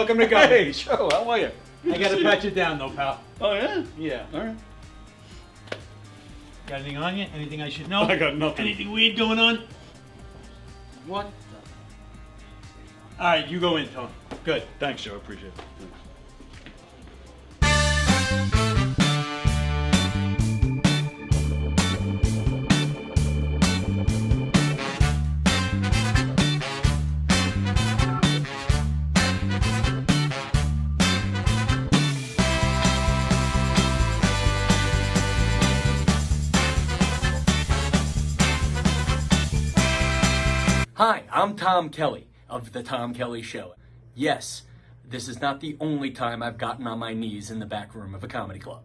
welcome to come. Hey, Joe, how are you? I gotta pat you down though, pal. Oh, yeah? Yeah. All right. Got anything on you? Anything I should know? I got nothing. Anything weird going on? What? All right, you go in, Tony. Good. Thanks, Joe. Appreciate it. Thanks. Hi, I'm Tom Kelly of The Tom Kelly Show. Yes, this is not the only time I've gotten on my knees in the back room of a comedy club.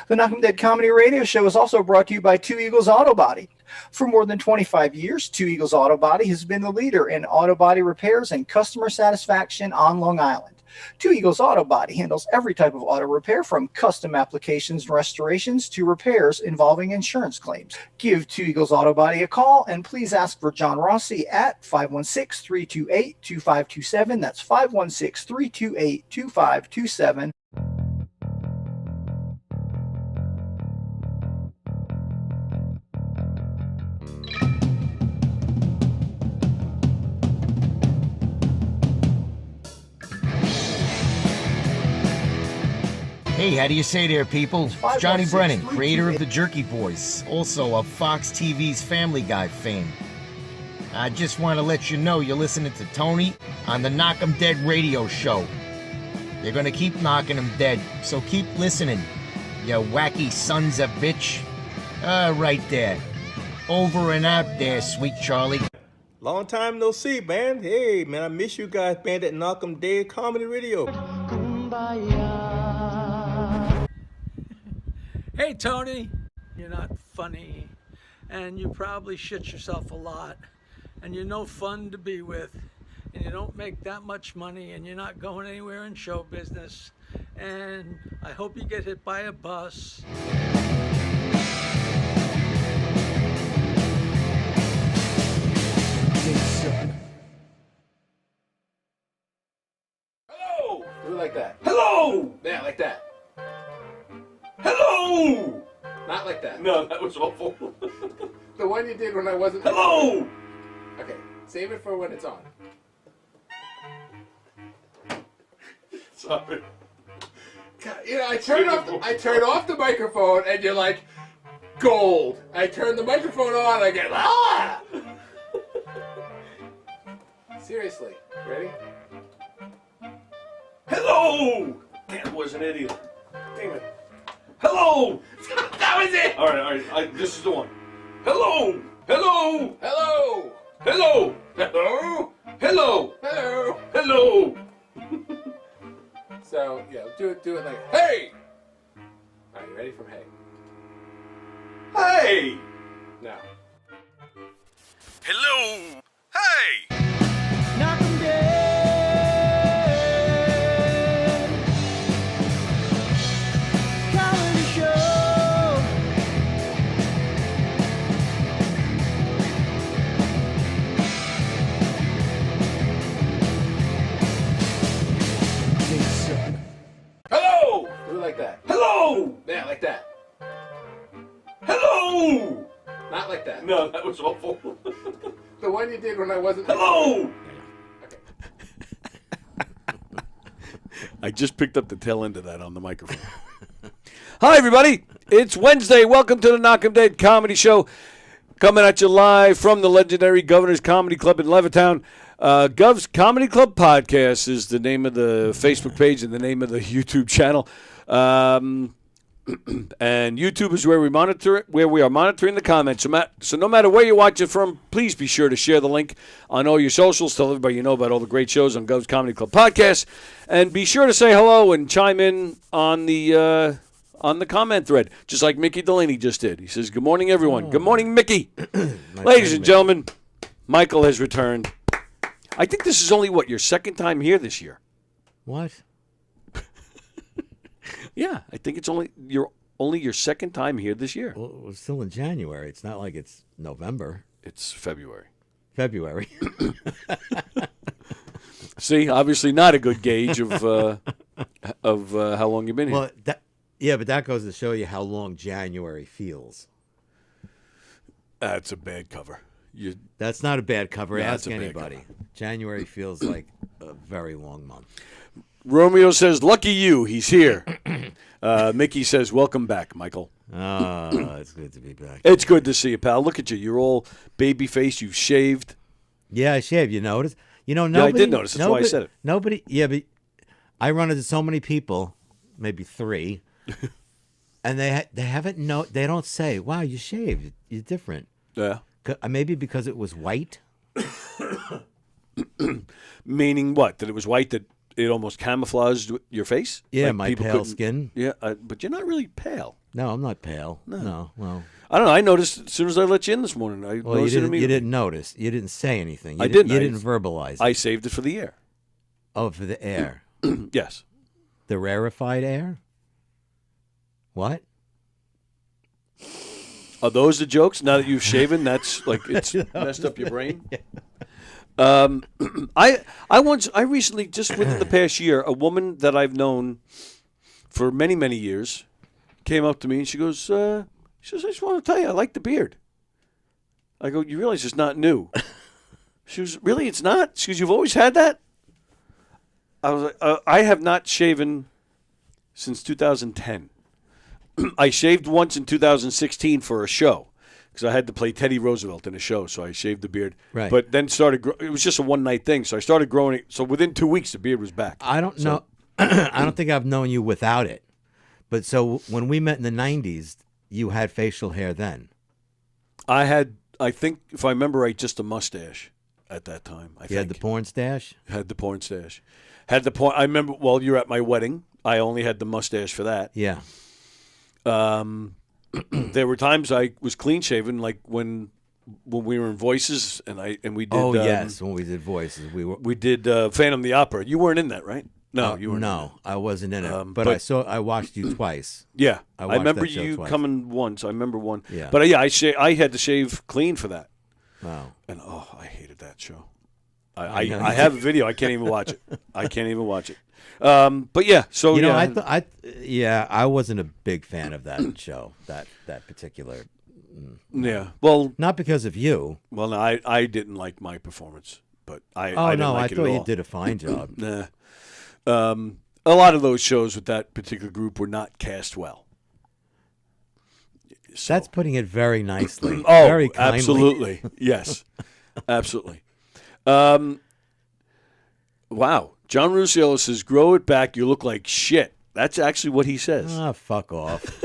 The Knockem Dead Comedy Radio Show is also brought to you by Two Eagles Auto Body. For more than 25 years, Two Eagles Auto Body has been the leader in auto body repairs and customer satisfaction on Long Island. Two Eagles Auto Body handles every type of auto repair, from custom applications and restorations to repairs involving insurance claims. Give Two Eagles Auto Body a call and please ask for John Rossi at 516-328-2527. That's 516-328-2527. Hey, how do you say there, people? It's Johnny Brennan, creator of the Jerky Boys, also of Fox TV's Family Guy fame. I just want to let you know you're listening to Tony on the Knockem Dead radio show. They're gonna keep knocking them dead, so keep listening, you wacky sons of bitch. Right there. Over and out there, sweet Charlie. Long time no see, man. Hey, man, I miss you guys, man, at Knockem Dead Comedy Radio. Hey, Tony, you're not funny, and you probably shit yourself a lot, and you're no fun to be with, and you don't make that much money, and you're not going anywhere in show business, and I hope you get hit by a bus. Hello! Do it like that. Hello! Yeah, like that. Hello! Not like that. No, that was awful. The one you did when I wasn't. Hello! Okay, save it for when it's on. Sorry. God, you know, I turn off the microphone, and you're like, gold. I turn the microphone on, I get ah. Seriously, ready? Hello! That was an idiot. Damn it. Hello! That was it! Alright, this is the one. Hello! Hello! Hello! Hello! Hello! Hello! Hello! Hello! So, yeah, do it like, hey! Alright, you ready from hey? Hey! Now. Hello! Hey! Knockem Dead Comedy Show. No, that was awful. The one you did when I wasn't. Hello! I just picked up the tail end of that on the microphone. Hi, everybody. It's Wednesday. Welcome to the Knockem Dead Comedy Show. Coming at you live from the legendary Governor's Comedy Club in Levittown. Gov's Comedy Club Podcast is the name of the Facebook page and the name of the YouTube channel. And YouTube is where we are monitoring the comments. So no matter where you watch it from, please be sure to share the link on all your socials. Tell everybody you know about all the great shows on Gov's Comedy Club Podcast, and be sure to say hello and chime in on the comment thread, just like Mickey Delaney just did. He says, "Good morning, everyone." Good morning, Mickey. Ladies and gentlemen, Michael has returned. I think this is only your second time here this year. What? Yeah, I think it's only your second time here this year. Well, we're still in January. It's not like it's November. It's February. February. See, obviously not a good gauge of how long you've been here. Well, but that goes to show you how long January feels. That's a bad cover. That's not a bad cover. No, Ask that's a bad anybody. cover. January feels like a very long month. Romeo says, "Lucky you, he's here." Mickey says, "Welcome back, Michael." Oh, it's good to be back. It's good to see you, pal. Look at you. You're all baby-faced. You've shaved. Yeah, I shaved. You notice? Nobody, I did notice. That's why I said it. Nobody. Yeah, but I run into so many people, maybe 3, and they haven't they don't say, "Wow, you shaved. You're different." Yeah. Maybe because it was white. Meaning what? That it was white, that it almost camouflaged your face? Yeah, Like my people pale couldn't- skin. Yeah, but you're not really pale. No, I'm not pale. No. Well, I don't know. I noticed as soon as I let you in this morning. you noticed it didn't. immediately. You didn't notice. You didn't say anything. I didn't. You didn't verbalize. I saved it for the air. Oh, for the air. Yes. The rarefied air. What? Are those the jokes? Now that you've shaven, that's like it's messed up your brain. I recently, just within the past year, a woman that I've known for many, many years came up to me and she goes, "I just want to tell you, I like the beard." I go, "You realize it's not new?" She goes, "Really, it's not?" She goes, "You've always had that?" I was like, "I have not shaven since 2010. I shaved once in 2016 for a show because I had to play Teddy Roosevelt in a show, so I shaved the beard. Right. But then it was just a one-night thing, so I started growing it. So within 2 weeks, the beard was back. I don't know. I don't think I've known you without it. But so when we met in the 90s, you had facial hair then. I had, I think, if I remember right, just a mustache at that time. You had the porn stash? Had the porn stash. I remember, well, you were at my wedding. I only had the mustache for that. Yeah. There were times I was clean shaven, like when we were in Voices, and we did. Oh yes, when we did Voices, we did Phantom of the Opera. You weren't in that, right? No, you weren't. No, I wasn't in it. but I watched you twice. Yeah, I I remember that show you twice. coming once. I remember one. Yeah. But yeah, I had to shave clean for that. Wow. And I hated that show. I have a video. I can't even watch it. But yeah, so I wasn't a big fan of that show. That particular. Yeah. Well, not because of you. Well, no, I didn't like my performance, but I didn't like I it thought at you all. did a fine job. Nah. A lot of those shows with that particular group were not cast well. So. That's putting it very nicely. Oh, very kindly. Absolutely. Yes, absolutely. Wow. John Rusciello says, "Grow it back. You look like shit." That's actually what he says. Ah, fuck off.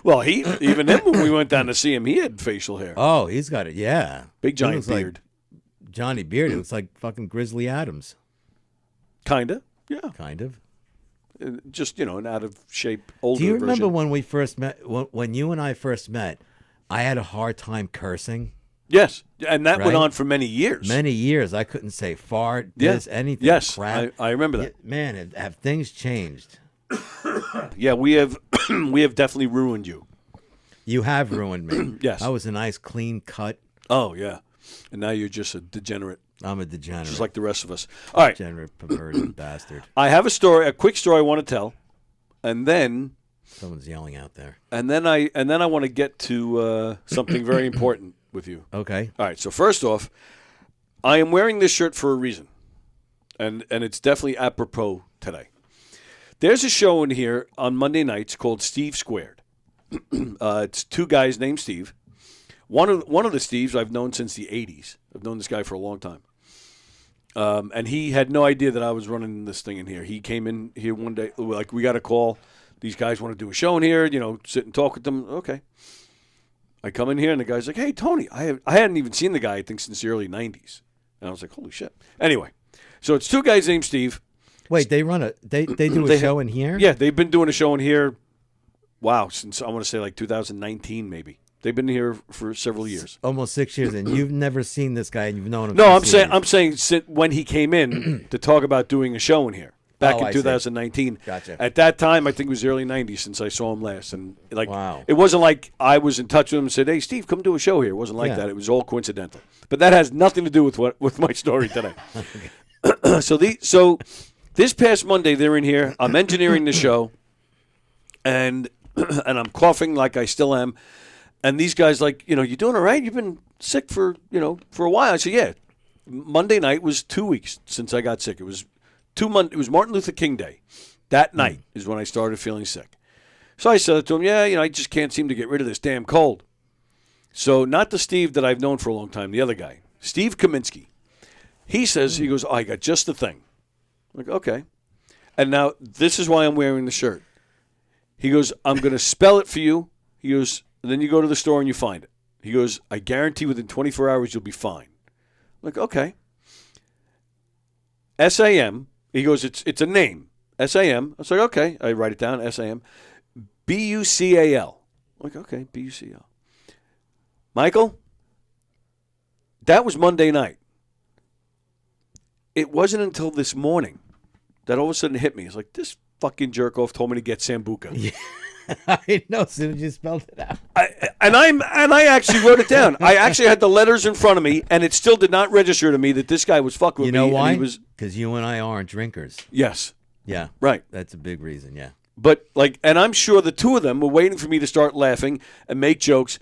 Well, even him, when we went down to see him, he had facial hair. Oh, he's got it. Yeah, big giant beard. Like Johnny Beard. It looks like fucking Grizzly Adams. Kinda. Yeah. Kind of. Just an out of shape older. Do you remember version. when we first met? When you and I first met, I had a hard time cursing. Yes, and that went Right? on for many years. Many years. I couldn't say fart, Yes. anything. Yes, crap. I remember that. Man, have things changed? Yeah, we have we have definitely ruined you. You have ruined me. Yes. I was a nice, clean cut. Oh, yeah. And now you're just a degenerate. I'm a degenerate. Just like the rest of us. All right. Degenerate, perverted bastard. I have a quick story I want to tell. And then Someone's yelling out there. And then I want to get to something very important with you. Okay. All right. So first off, I am wearing this shirt for a reason, and it's definitely apropos today. There's a show in here on Monday nights called Steve Squared. It's two guys named Steve. One of the Steves I've known since the 80s. I've known this guy for a long time. And he had no idea that I was running this thing in here. He came in here one day, like, we got a call. These guys want to do a show in here, sit and talk with them. Okay. I come in here, and the guy's like, hey, Tony. I hadn't even seen the guy, I think, since the early 90s. And I was like, holy shit. Anyway, so it's two guys named Steve. Wait, they do a show in here? Yeah, they've been doing a show in here, since I want to say like 2019 maybe. They've been here for several years. Almost 6 years, and you've never seen this guy, and you've known him. No, I'm saying when he came in to talk about doing a show in here back in 2019. Gotcha. At that time, I think it was the early 90s since I saw him last, and wow. It wasn't like I was in touch with him and said, "Hey, Steve, come do a show here." It wasn't like that. It was all coincidental. But that has nothing to do with my story today. So this past Monday, they're in here. I'm engineering the show, and I'm coughing like I still am. And these guys like, you doing all right? You've been sick for a while. I said, yeah. Monday night was 2 weeks since I got sick. It was It was Martin Luther King Day. That night is when I started feeling sick. So I said to him, I just can't seem to get rid of this damn cold. So not the Steve that I've known for a long time, the other guy, Steve Kaminsky. He goes, I got just the thing. I'm like, okay. And now this is why I'm wearing the shirt. He goes, I'm going to spell it for you. He goes, and then you go to the store and you find it. He goes, I guarantee within 24 hours you'll be fine. I'm like, okay. SAM. He goes, it's a name. SAM. I was like, okay. I write it down, SAM. BUCAL. I'm like, okay, BUCAL. Michael, that was Monday night. It wasn't until this morning that all of a sudden it hit me. It's like, this fucking jerk-off told me to get Sambuca. Yeah. I know, as soon as you spelled it out. I actually wrote it down. I actually had the letters in front of me, and it still did not register to me that this guy was fucking with me. You know why? Because you and I aren't drinkers. Yes. Yeah. Right. That's a big reason, yeah. But, and I'm sure the two of them were waiting for me to start laughing and make jokes,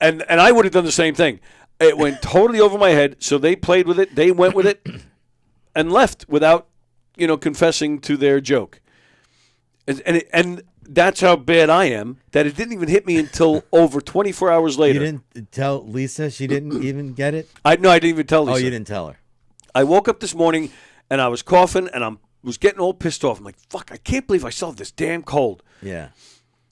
and I would have done the same thing. It went totally over my head, so they played with it, they went with it, and left without, confessing to their joke. And that's how bad I am, that it didn't even hit me until over 24 hours later. You didn't tell Lisa? She didn't even get it? No, I didn't even tell Lisa. Oh, you didn't tell her? I woke up this morning, and I was coughing, and I was getting all pissed off. I'm like, fuck, I can't believe I still have this damn cold. Yeah.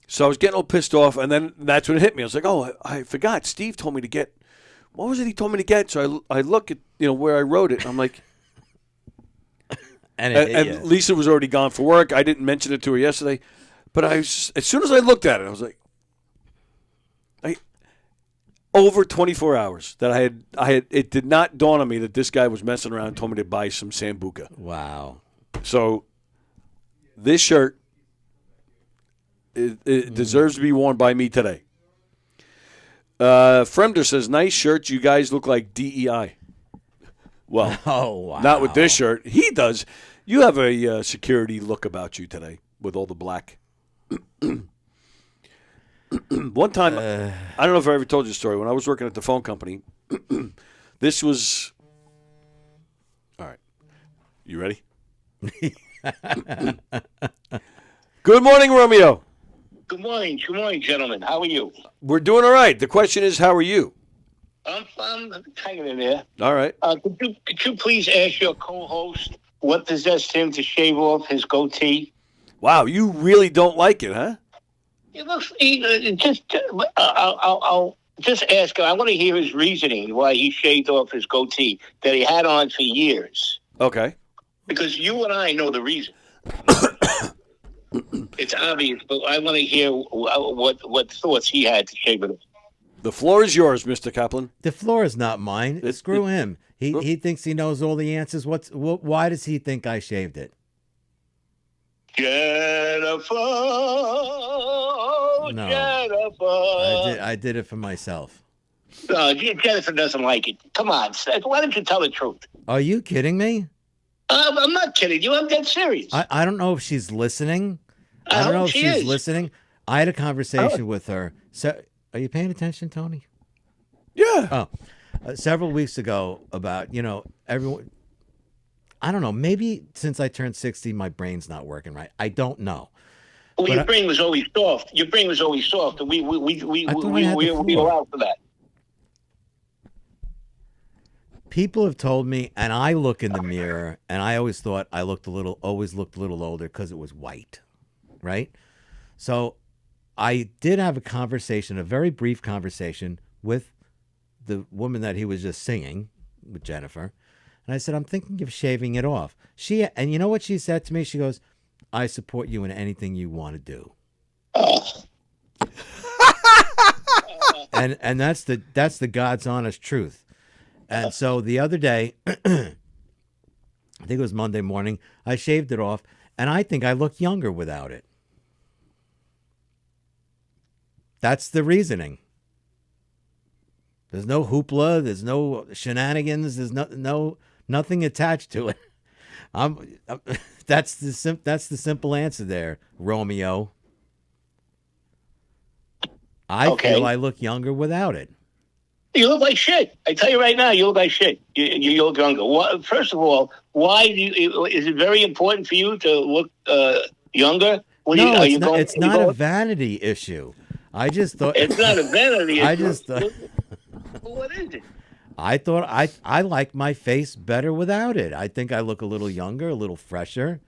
So I was getting all pissed off, and then that's when it hit me. I was like, oh, I forgot. Steve told me to get, what was it he told me to get? So I look at, where I wrote it, and I'm like, and Lisa was already gone for work. I didn't mention it to her yesterday. But as soon as I looked at it, I was like, over 24 hours that I had. It did not dawn on me that this guy was messing around and told me to buy some Sambuca. Wow. So this shirt, it deserves to be worn by me today. Fremder says, nice shirt. You guys look like DEI. Well, wow. Not with this shirt. He does. You have a security look about you today with all the black. One time, I don't know if I ever told you the story. When I was working at the phone company, this was... All right. You ready? Good morning, Romeo. Good morning, gentlemen. How are you? We're doing all right. The question is, how are you? I'm hanging in there. All right. Could you please ask your co-host what possessed him to shave off his goatee? Wow, you really don't like it, huh? It looks. I'll just ask him. I want to hear his reasoning why he shaved off his goatee that he had on for years. Okay. Because you and I know the reason. It's obvious, but I want to hear what thoughts he had to shave it off. The floor is yours, Mr. Kaplan. The floor is not mine. Screw him. He thinks he knows all the answers. Why does he think I shaved it? Jennifer, No. Jennifer. I did it for myself. No, Jennifer doesn't like it. Come on, why don't you tell the truth? Are you kidding me? I'm not kidding you. I'm dead serious. I don't know if she's listening. I don't know if she she's is. listening. I had a conversation with her. So, are you paying attention, Tony? Yeah. Several weeks ago about, everyone. I don't know. Maybe since I turned 60, my brain's not working right. I don't know. Well, But your brain was always soft. Your brain was always soft, and we allow for that. People have told me, and I look in the mirror, and I always thought I always looked a little older because it was white, right? So I did have a conversation, a very brief conversation with the woman that he was just singing with, Jennifer. And I said, I'm thinking of shaving it off. And you know what she said to me? She goes, I support you in anything you want to do. and that's the God's honest truth. And so the other day, I think it was Monday morning, I shaved it off, and I think I looked younger without it. That's the reasoning. There's no hoopla, there's no shenanigans, there's nothing attached to it. That's the simple answer there, Romeo. I feel I look younger without it. You look like shit. I tell you right now, you look like shit. You look younger. First of all, why is it very important for you to look younger? It's not a vanity issue. I just thought it's not a vanity issue. I just thought. What is it? I thought I like my face better without it. I think I look a little younger, a little fresher.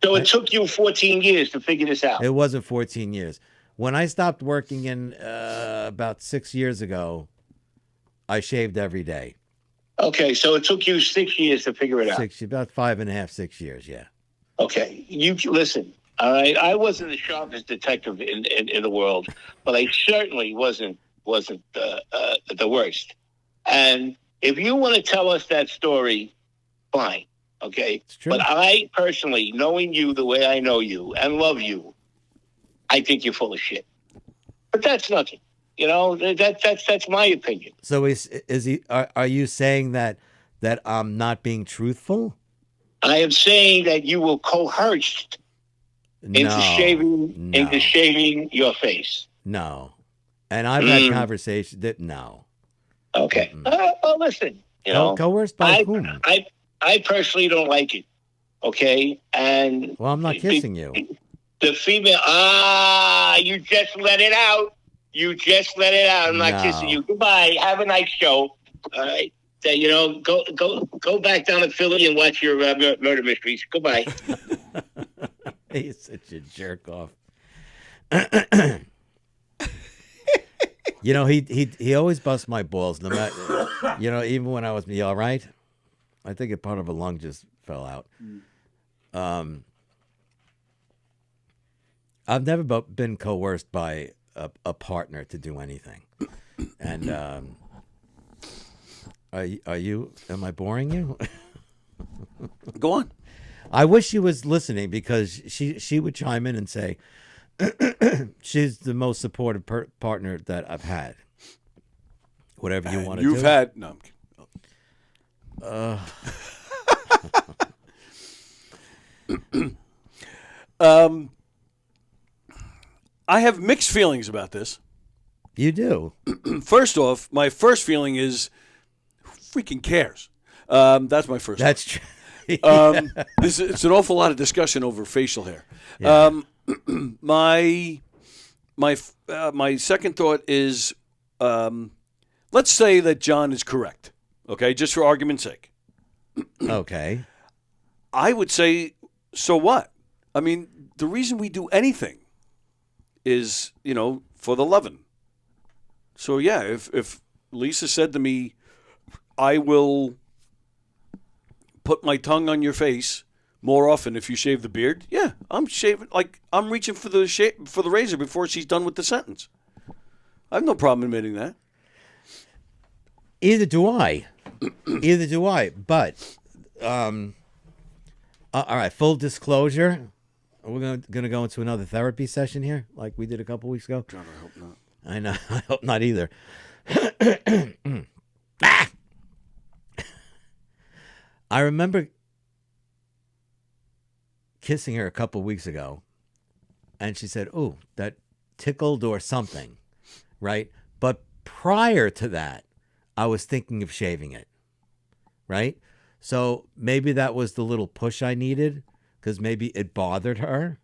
So it took you 14 years to figure this out. It wasn't 14 years. When I stopped working in about 6 years ago, I shaved every day. Okay, so it took you 6 years to figure it out. About 5.5, 6 years, yeah. Okay, you listen. All right, I wasn't the sharpest detective in the world, but I certainly wasn't the worst. And if you want to tell us that story, fine. Okay, but I personally, knowing you the way I know you and love you, I think you're full of shit. But that's nothing. That's my opinion. So is he? Are you saying that I'm not being truthful? I am saying that you were coerced into shaving your face. No, and I've had conversations that no. Okay. Well, listen. Coerced by whom? I personally don't like it. Okay, and well, I'm not kissing you. The female. You just let it out. I'm not kissing you. Goodbye. Have a nice show. All right. Go back down to Philly and watch your murder mysteries. Goodbye. He's such a jerk off. He always busts my balls. No matter, even when I was all right. I think a part of a lung just fell out. I've never been coerced by a partner to do anything. And are you? Am I boring you? Go on. I wish she was listening because she would chime in and say she's the most supportive partner that I've had. Whatever you want to do. You've had no. I have mixed feelings about this. You do. First off, my first feeling is, who freaking cares? That's my first. That's true. It's an awful lot of discussion over facial hair. Yeah. My second thought is, let's say that John is correct. Okay, just for argument's sake. Okay. I would say, so what? I mean, the reason we do anything is, for the lovin'. So yeah, if Lisa said to me, I will put my tongue on your face more often if you shave the beard, yeah, I'm shaving, like I'm reaching for the razor before she's done with the sentence. I have no problem admitting that. Either do I. But, all right, full disclosure. We're gonna go into another therapy session here, like we did a couple weeks ago. God, I hope not. I know. I hope not either. I remember kissing her a couple weeks ago, and she said, "Oh, that tickled or something," right? But prior to that, I was thinking of shaving it, right? So maybe that was the little push I needed because maybe it bothered her.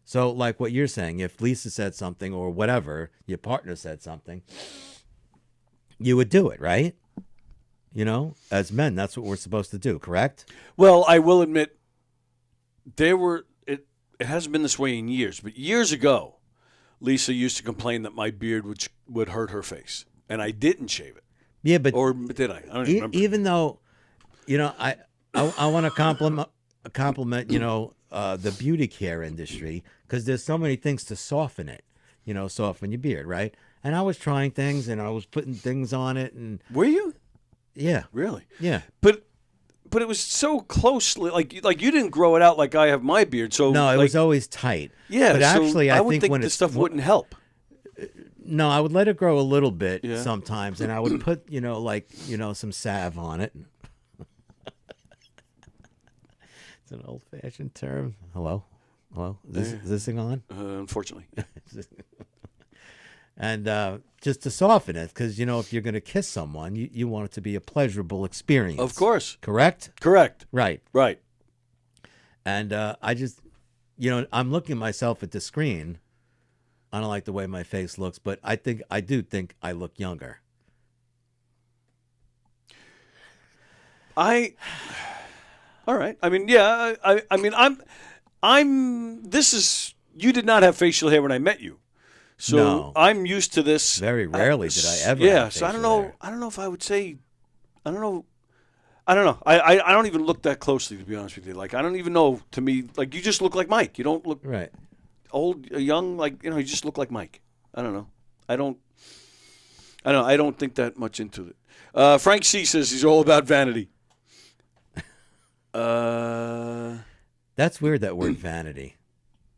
So like what you're saying, if Lisa said something or whatever, your partner said something, you would do it, right? You know, as men, that's what we're supposed to do, correct? Well, I will admit, it hasn't been this way in years, but years ago, Lisa used to complain that my beard would hurt her face, and I didn't shave it. Yeah, but or did I? I don't even remember. Even though, you know, I want to compliment you know, the beauty care industry because there's so many things to soften it, you know, soften your beard, right? And I was trying things and I was putting things on it, and were you? Yeah, really? Yeah, but it was so closely like you didn't grow it out like I have my beard. So no, it like, was always tight. Yeah, but so actually, I I would think when the stuff wouldn't help. No, I would let it grow a little bit sometimes, and I would put, you know, like, you know, some salve on it. It's an old-fashioned term. Hello? Is this thing on? Unfortunately. And just to soften it, because, you know, if you're going to kiss someone, you want it to be a pleasurable experience. Of course. Correct? Correct. Right. Right. And I just, you know, I'm looking at myself at the screen. I don't like the way my face looks, but I do think I look younger. All right. I mean, yeah. I mean, you did not have facial hair when I met you, so No. I'm used to this. Very rarely did I ever. Yeah. have So I don't facial know. hair. I don't know if I would say. I don't know. I don't even look that closely, to be honest with you. Like, I don't even know. To me, like, you just look like Mike. You don't look right. Old, young, like, you know, you just look like Mike. I don't know. I don't think that much into it. Frank C says he's all about vanity. That's weird, that word vanity.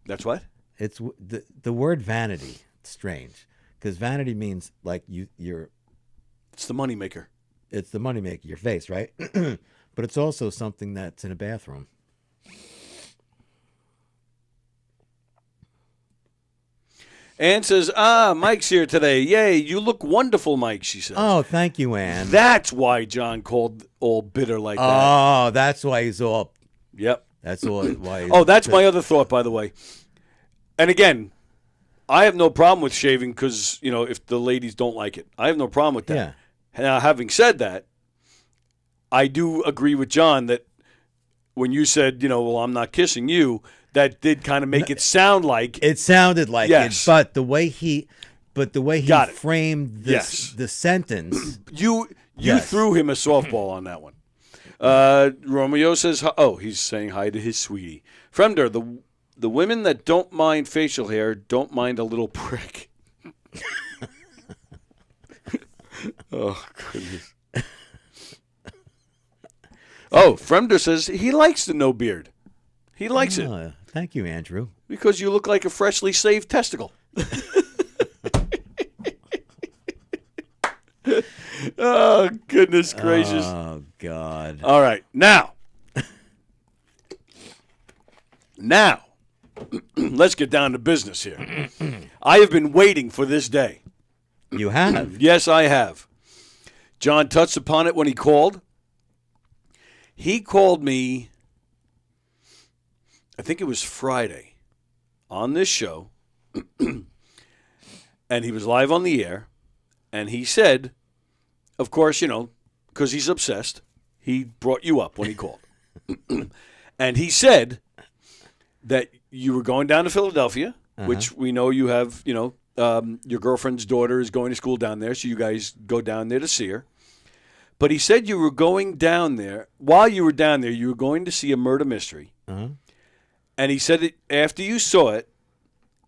That's what? It's the word vanity. It's strange because vanity means like you're. It's the moneymaker. It's the moneymaker, your face, right? But it's also something that's in a bathroom. Ann says, Mike's here today. Yay, you look wonderful, Mike, she says. Oh, thank you, Ann. That's why John called all bitter like that. Oh, that's why he's all. Yep. That's why. Oh, that's my other thought, by the way. And again, I have no problem with shaving because, you know, if the ladies don't like it. I have no problem with that. Yeah. Now, having said that, I do agree with John that when you said, you know, well, I'm not kissing you, that did kind of make it sound like it sounded like yes. it, but the way he framed this Yes. the sentence, you Yes. threw him a softball on that one. Romeo says, he's saying hi to his sweetie. Fremder, the women that don't mind facial hair don't mind a little prick. Oh, goodness. Fremder says he likes the no beard. He likes it. Thank you, Andrew. Because you look like a freshly saved testicle. Oh, goodness gracious. Oh, God. All right. Now, let's get down to business here. I have been waiting for this day. You have? Yes, I have. John touched upon it when he called. He called me, I think it was Friday, on this show, and he was live on the air, and he said, of course, you know, because he's obsessed, he brought you up when he called. And he said that you were going down to Philadelphia, which we know you have, you know, your girlfriend's daughter is going to school down there, so you guys go down there to see her. But he said you were going down there, while you were down there, you were going to see a murder mystery. And he said that after you saw it,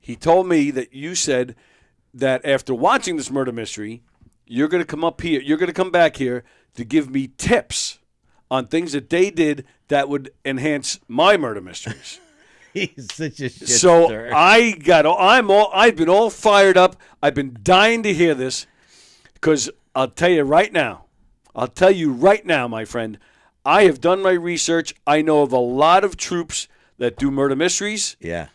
he told me that you said that after watching this murder mystery, you're going to come up here, you're going to come back here to give me tips on things that they did that would enhance my murder mysteries. He's such a shit So stir. I've been all fired up. I've been dying to hear this because I'll tell you right now, my friend, I have done my research. I know of a lot of troops that do murder mysteries. Yeah.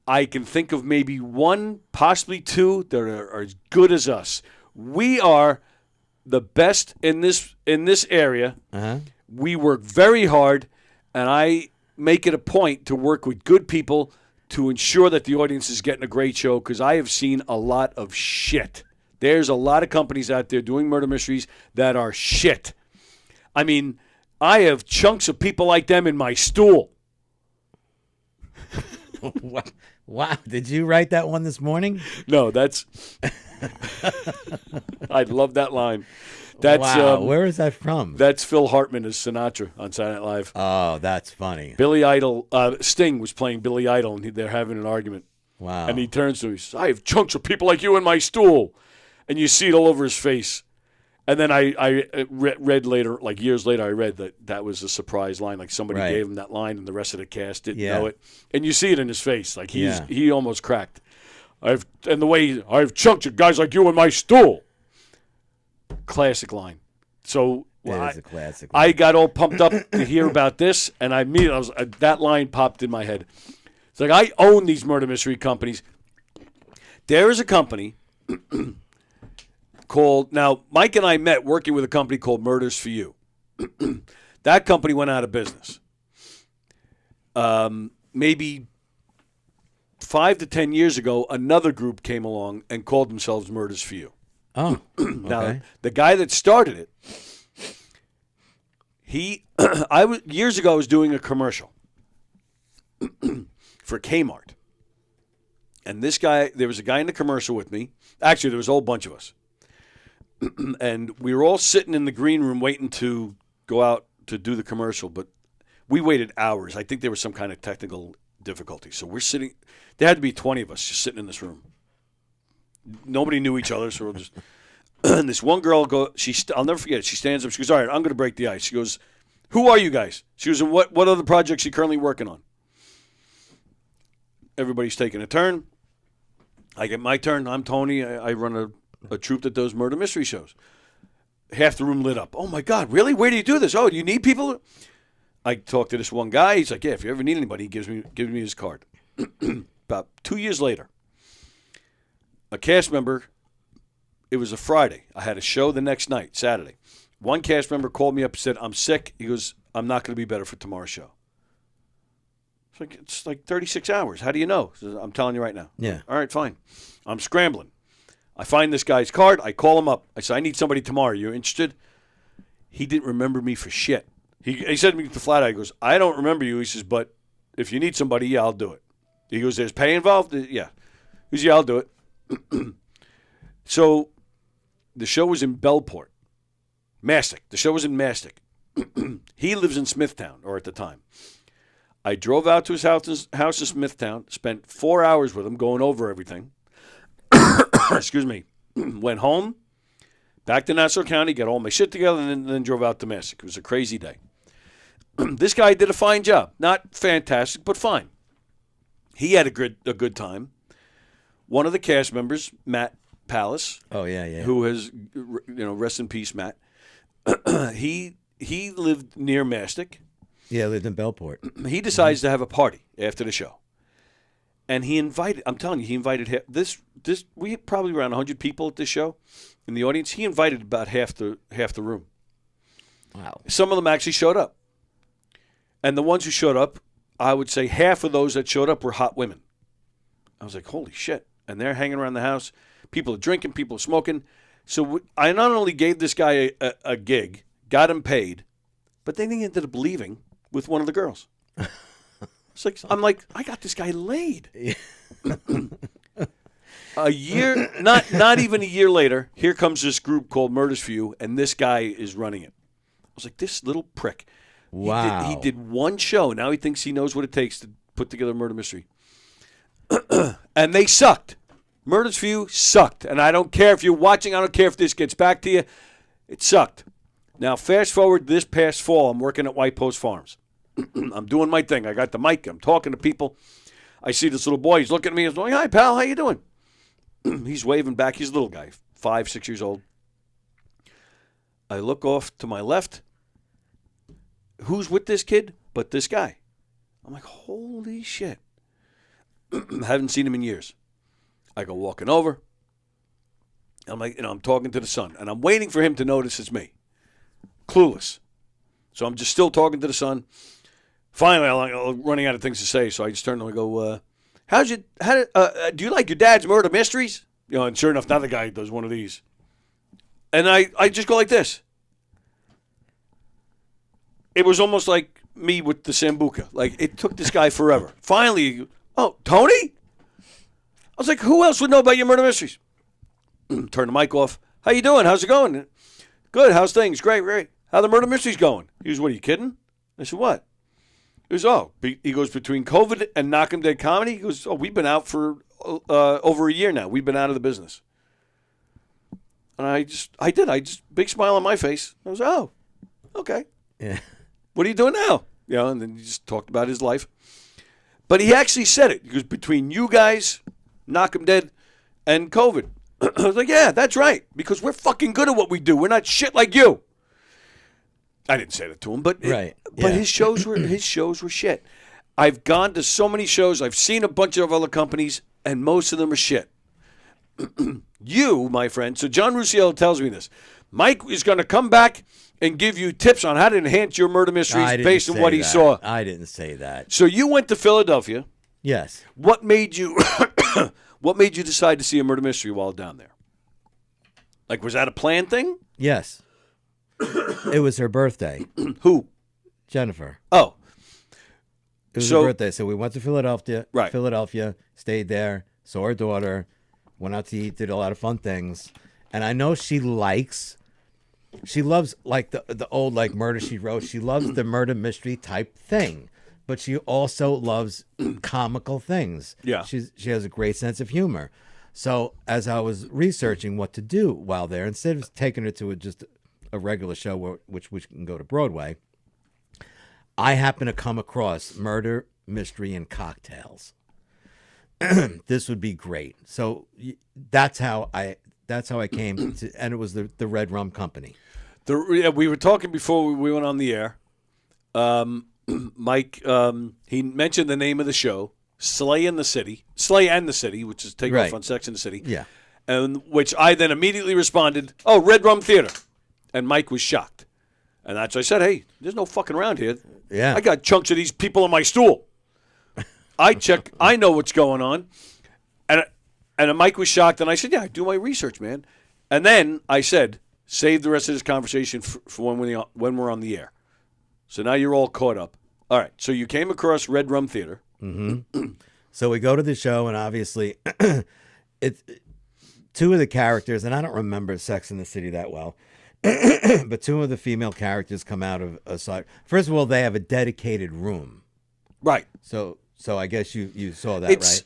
I can think of maybe one, possibly two that are as good as us. We are the best in this area. Uh-huh. We work very hard, and I make it a point to work with good people to ensure that the audience is getting a great show, because I have seen a lot of shit. There's a lot of companies out there doing murder mysteries that are shit. I mean, I have chunks of people like them in my stool. Wow. Did you write that one this morning? No, that's... I love that line. That's, wow. Where is that from? That's Phil Hartman as Sinatra on Saturday Night Live. Oh, that's funny. Billy Idol, Sting was playing Billy Idol, and they're having an argument. Wow. And he turns to him, he says, I have chunks of people like you in my stool. And you see it all over his face. And then I read later, like years later, I read that was a surprise line. Like somebody gave him that line, and the rest of the cast didn't know it. And you see it in his face. Like he almost cracked. I have chunks of guys like you in my stool. Classic line. So it is a classic line. I got all pumped up to hear about this, and that line popped in my head. It's like, I own these murder mystery companies. There is a company called, now Mike and I met working with a company called Murders for You. That company went out of business. Maybe 5 to 10 years ago, another group came along and called themselves Murders for You. Oh, okay. Now, the guy that started it, years ago I was doing a commercial for Kmart. And there was a guy in the commercial with me. Actually, there was a whole bunch of us. And we were all sitting in the green room waiting to go out to do the commercial, but we waited hours. I think there was some kind of technical difficulty. So we're sitting, there had to be 20 of us just sitting in this room. Nobody knew each other, so we're just, and this one girl, I'll never forget it, she stands up, she goes, all right, I'm going to break the ice. She goes, who are you guys? She goes, and what other projects are you currently working on? Everybody's taking a turn. I get my turn. I'm Tony. I run a troupe that does murder mystery shows. Half the room lit up. Oh, my God, really? Where do you do this? Oh, do you need people? I talked to this one guy. He's like, yeah, if you ever need anybody, he gives me his card. About 2 years later, a cast member, it was a Friday. I had a show the next night, Saturday. One cast member called me up and said, I'm sick. He goes, I'm not going to be better for tomorrow's show. It's like 36 hours. How do you know? He says, I'm telling you right now. Yeah. All right, fine. I'm scrambling. I find this guy's card. I call him up. I say, I need somebody tomorrow. You interested? He didn't remember me for shit. He said to me flat out, he goes, I don't remember you. He says, but if you need somebody, yeah, I'll do it. He goes, there's pay involved? Yeah. He goes, yeah, I'll do it. So the show was in Bellport. Mastic. The show was in Mastic. He lives in Smithtown, or at the time. I drove out to his house in Smithtown, spent 4 hours with him going over everything. Excuse me. Went home, back to Nassau County, got all my shit together, and then drove out to Mastic. It was a crazy day. This guy did a fine job. Not fantastic, but fine. He had a good time. One of the cast members, Matt Palace. Oh, yeah. Who has, rest in peace, Matt. He lived near Mastic. Yeah, lived in Bellport. He decides to have a party after the show. And he invited, I'm telling you, we had probably around 100 people at this show in the audience. He invited about half the room. Wow. Some of them actually showed up. And the ones who showed up, I would say half of those that showed up were hot women. I was like, holy shit. And they're hanging around the house. People are drinking, people are smoking. So I not only gave this guy a gig, got him paid, but then he ended up leaving with one of the girls. I'm like, I got this guy laid. A year, not even a year later, here comes this group called Murders for You, and this guy is running it. I was like, this little prick. Wow. He did one show. Now he thinks he knows what it takes to put together a murder mystery. And they sucked. Murders for You sucked. And I don't care if you're watching. I don't care if this gets back to you. It sucked. Now, fast forward this past fall, I'm working at White Post Farms. I'm doing my thing. I got the mic. I'm talking to people. I see this little boy. He's looking at me. He's going, hi, pal. How you doing? He's waving back. He's a little guy, 5, 6 years old. I look off to my left. Who's with this kid but this guy? I'm like, holy shit. Haven't seen him in years. I go walking over. I'm like, I'm talking to the son, and I'm waiting for him to notice it's me. Clueless. So I'm just still talking to the son. Finally, I'm running out of things to say, so I just turn to him and go, do you like your dad's murder mysteries? And sure enough, another guy does one of these. And I just go like this. It was almost like me with the Sambuca. Like, it took this guy forever. Finally, Tony? I was like, who else would know about your murder mysteries? Turn the mic off. How you doing? How's it going? Good. How's things? Great. How the murder mysteries going? He goes, what, are you kidding? I said, what? He goes, he goes, between COVID and Knockem Dead Comedy, he goes, we've been out for over a year now. We've been out of the business. And I just, big smile on my face. I was, okay. Yeah. What are you doing now? And then he just talked about his life. But he actually said it. He goes, between you guys, Knockem Dead, and COVID. I was like, yeah, that's right. Because we're fucking good at what we do. We're not shit like you. I didn't say that to him, but his shows were shit. I've gone to so many shows. I've seen a bunch of other companies, and most of them are shit. You, my friend, so John Rusiello tells me this. Mike is going to come back and give you tips on how to enhance your murder mysteries based on what he saw. I didn't say that. So you went to Philadelphia. Yes. What made you decide to see a murder mystery while down there? Like, was that a planned thing? Yes. It was her birthday. Who? Jennifer. Oh. It was her birthday. So we went to Philadelphia. Right. Philadelphia, stayed there, saw her daughter, went out to eat, did a lot of fun things. And I know she loves like the old like Murder She Wrote. She loves the murder mystery type thing. But she also loves comical things. Yeah. She has a great sense of humor. So as I was researching what to do while there, instead of taking her to just a regular show which can go to Broadway, I happened to come across Murder, Mystery, and Cocktails. This would be great. So that's how I came to, and it was the Red Rum Company. We were talking before we went on the air. Mike, he mentioned the name of the show, Slay and the City, which is takeoff on Sex and the City. Yeah. And which I then immediately responded, Red Rum Theater. And Mike was shocked. And that's why I said, hey, there's no fucking around here. Yeah. I got chunks of these people on my stool. I know what's going on. And Mike was shocked, and I said, yeah, I do my research, man. And then I said, save the rest of this conversation for when we're on the air. So now you're all caught up. All right, so you came across Red Rum Theater. Mm-hmm. So we go to the show, and obviously, it's two of the characters, and I don't remember Sex and the City that well, but two of the female characters come out of a side. First of all, they have a dedicated room. Right. So I guess you saw that, right?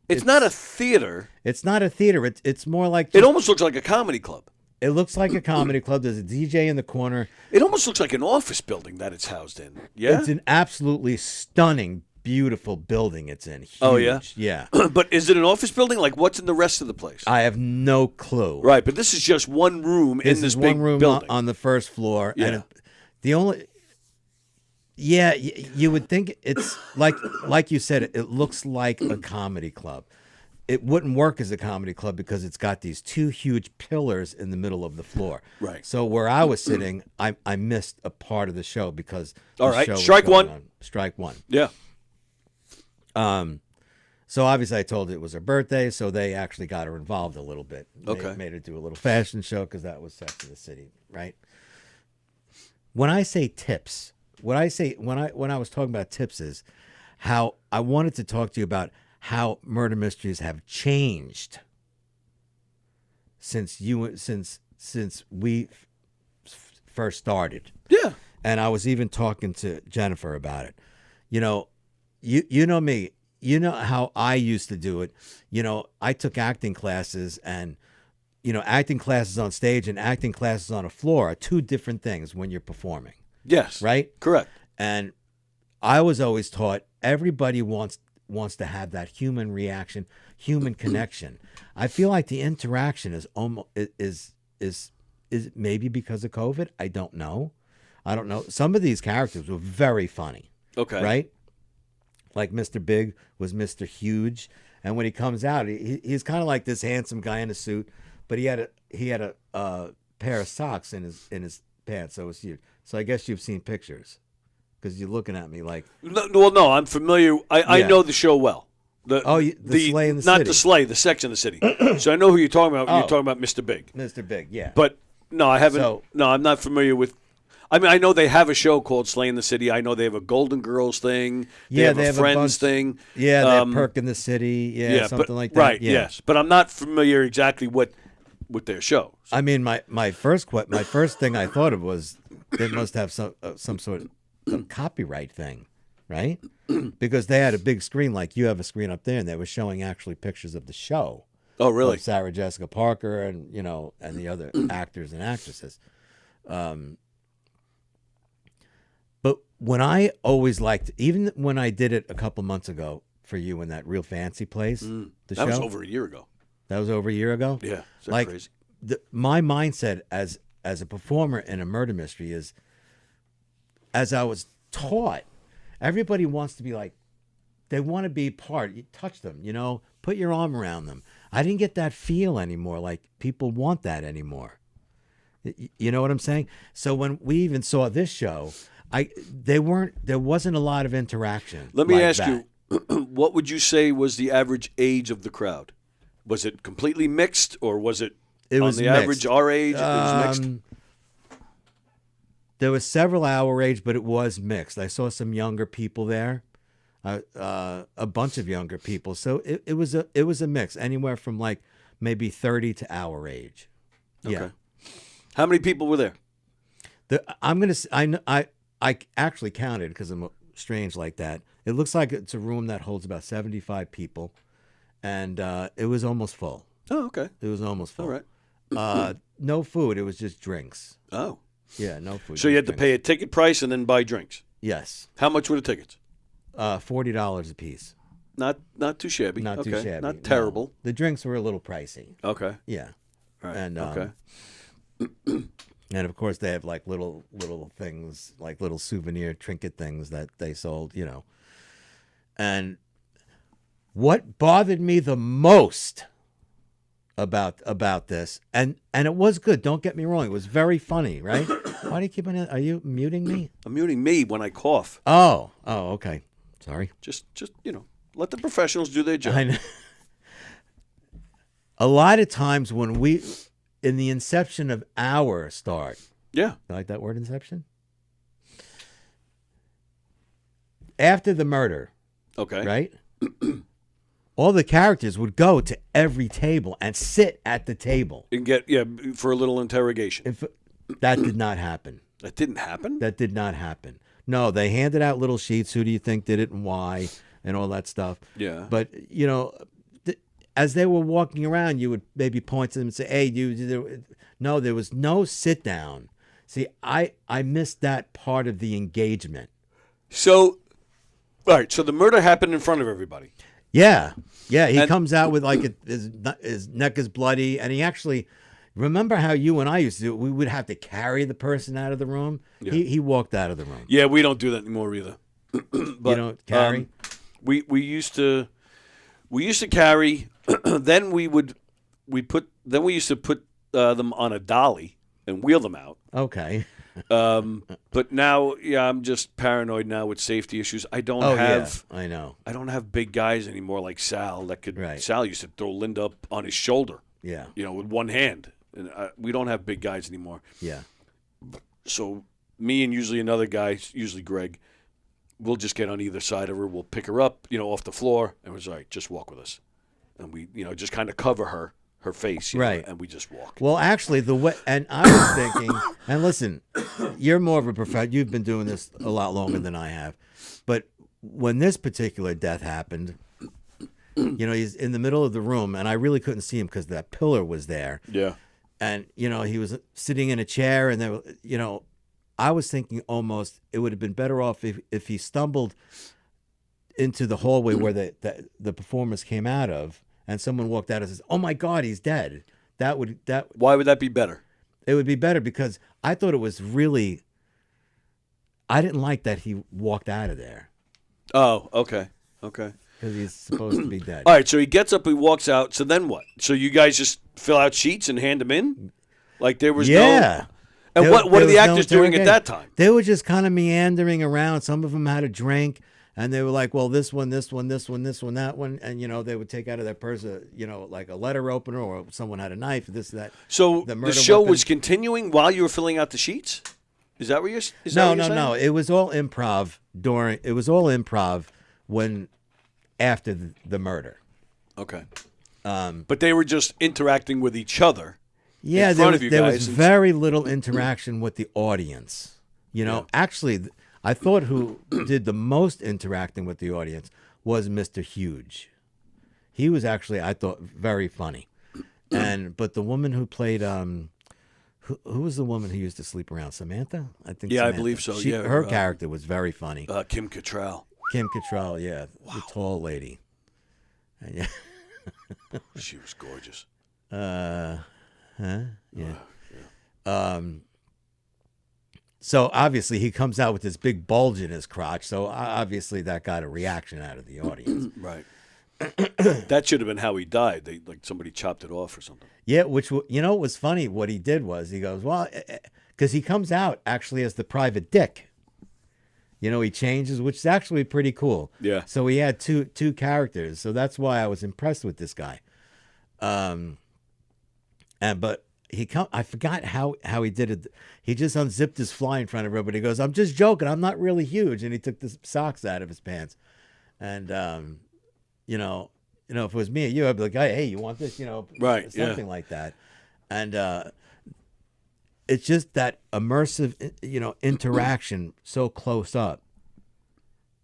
It's not a theater. It's not a theater. It's more like... It almost looks like a comedy club. It looks like a comedy club. There's a DJ in the corner. It almost looks like an office building that it's housed in. Yeah? It's an absolutely stunning, beautiful building it's in. Huge. Oh, yeah? Yeah. But is it an office building? Like, what's in the rest of the place? I have no clue. Right, but this is just one room in this big one room building. On the first floor. Yeah. And the only... Yeah, you would think it's like you said, it looks like a comedy club. It wouldn't work as a comedy club because it's got these two huge pillars in the middle of the floor. Right. So where I was sitting, I missed a part of the show because all the right, show was strike going one. on. Strike one. Yeah. So obviously I told it was her birthday, so they actually got her involved a little bit. Okay. Made her do a little fashion show because that was Sex and the City, right? When I say tips, what I say when I was talking about tips is how I wanted to talk to you about how murder mysteries have changed since we first started. Yeah. And I was even talking to Jennifer about it. You know me. You know how I used to do it. You know, I took acting classes, and acting classes on stage and acting classes on a floor are two different things when you're performing. Yes. Right? Correct. And I was always taught everybody wants to have that human reaction, human connection. I feel like the interaction is almost is maybe because of COVID. I don't know. Some of these characters were very funny. Okay. Right? like Mr. Big was Mr. Huge, and when he comes out, he's kind of like this handsome guy in a suit, but he had a pair of socks in his pants, so it was huge. So I guess you've seen pictures because you're looking at me like. No, I'm familiar. I know the show well. The Sleigh in the not City. the Sleigh, the Sex in the City. So I know who you're talking about. You're talking about Mr. Big. Mr. Big, yeah. But no, I haven't. So- no, I'm not familiar with. I mean, I know they have a show called Sleigh in the City. I know they have a Golden Girls thing. They have a Friends bunch, thing. Yeah, they have Perk in the City. Yeah, something like that. Right. Yeah. Yes, but I'm not familiar exactly with their show. I mean, my first thing I thought of was they must have some sort of copyright thing, right? Because they had a big screen like you have a screen up there, and they were showing actually pictures of the show. Oh, really? Of Sarah Jessica Parker and and the other actors and actresses. But when I always liked, even when I did it a couple months ago for you in that Real Fancy place, the show That was over a year ago. That was over a year ago. Yeah, is that like crazy? My mindset as a performer in a murder mystery is, as I was taught, everybody wants to be like, they want to be part. You touch them, put your arm around them. I didn't get that feel anymore. Like people want that anymore. You know what I'm saying? So when we even saw this show, there wasn't a lot of interaction. Let me like ask that. you, what would you say was the average age of the crowd? Was it completely mixed, or was it was on the mixed. average our age? It was mixed. There was several our age, but it was mixed. I saw some younger people there, a bunch of younger people. So it was a mix, anywhere from like maybe 30 to our age. Yeah. Okay. How many people were there? I actually counted because I'm strange like that. It looks like it's a room that holds about 75 people, and it was almost full. Oh, okay. It was almost full. All right. No food. It was just drinks. Oh. Yeah, no food. So you had just to pay a ticket price and then buy drinks. Yes. How much were the tickets? $40 a piece. Not too shabby. Not too shabby. Not no. terrible. The drinks were a little pricey. Okay. Yeah. Right. And okay. And of course they have like little things, like little souvenir trinket things that they sold, And what bothered me the most about this, and it was good, don't get me wrong, it was very funny, right? Why do you keep on? Are you muting me? I'm muting me when I cough. Oh, okay. Sorry. Just let the professionals do their job. I know. A lot of times when we, in the inception of our start. Yeah. You like that word, inception? After the murder. Okay. Right? All the characters would go to every table and sit at the table. And get, for a little interrogation. That did not happen. That didn't happen? That did not happen. No, they handed out little sheets. Who do you think did it and why? And all that stuff. Yeah. But, as they were walking around, you would maybe point to them and say, hey, no, there was no sit down. See, I missed that part of the engagement. So, all right, so the murder happened in front of everybody. Yeah. He comes out with like his neck is bloody, and he actually, remember how you and I used to do it? We would have to carry the person out of the room. Yeah. He walked out of the room. Yeah, we don't do that anymore either. But, you don't carry? We used to carry. Then we used to put them on a dolly and wheel them out. Okay. But now, I'm just paranoid now with safety issues. I don't have. Yeah, I know. I don't have big guys anymore like Sal that could. Right. Sal used to throw Linda up on his shoulder. Yeah. With one hand, and we don't have big guys anymore. Yeah. So me and usually another guy, usually Greg, we'll just get on either side of her. We'll pick her up, off the floor, and we're all right. Just walk with us, and we, just kind of cover her face, right? And we just walk. Well, actually, and I was thinking, and listen, you're more of a professional. You've been doing this a lot longer than I have, but when this particular death happened, he's in the middle of the room, and I really couldn't see him because that pillar was there. Yeah. And he was sitting in a chair, and there, I was thinking almost it would have been better off if he stumbled into the hallway where the performers came out of, and someone walked out and says, "Oh my God, he's dead." Why would that be better? It would be better because I thought it was really. I didn't like that he walked out of there. Oh, okay. Okay. because he's supposed to be dead. All right, so he gets up, he walks out. So then what? So you guys just fill out sheets and hand them in? Like there was no... Yeah. And what are the actors doing at that time? They were just kind of meandering around. Some of them had a drink, and they were like, well, this one, that one. And, they would take out of their purse, like a letter opener, or someone had a knife, this, that. So the show was continuing while you were filling out the sheets? Is that what you're saying? No. It was all improv after the murder. Okay. But they were just interacting with each other. Yeah, in front of you there guys was very little interaction with the audience. Actually, I thought who did the most interacting with the audience was Mr. Huge. He was actually, I thought, very funny. But the woman who played, who was the woman who used to sleep around? Samantha? I think. Yeah, Samantha. I believe so. Her character was very funny. Kim Cattrall. Kim Cattrall, yeah, the tall lady. Yeah. She was gorgeous. Yeah. So obviously he comes out with this big bulge in his crotch. So obviously that got a reaction out of the audience. Right. That should have been how he died. Somebody chopped it off or something. Yeah, which it was funny. What he did was he goes, well, because he comes out actually as the private dick. He changes, which is actually pretty cool. Yeah. So he had two characters. So that's why I was impressed with this guy. But I forgot how he did it. He just unzipped his fly in front of everybody. He goes, I'm just joking. I'm not really huge. And he took the socks out of his pants. And, if it was me or you, I'd be like, hey, you want this? Right. Something like that. And it's just that immersive, interaction so close up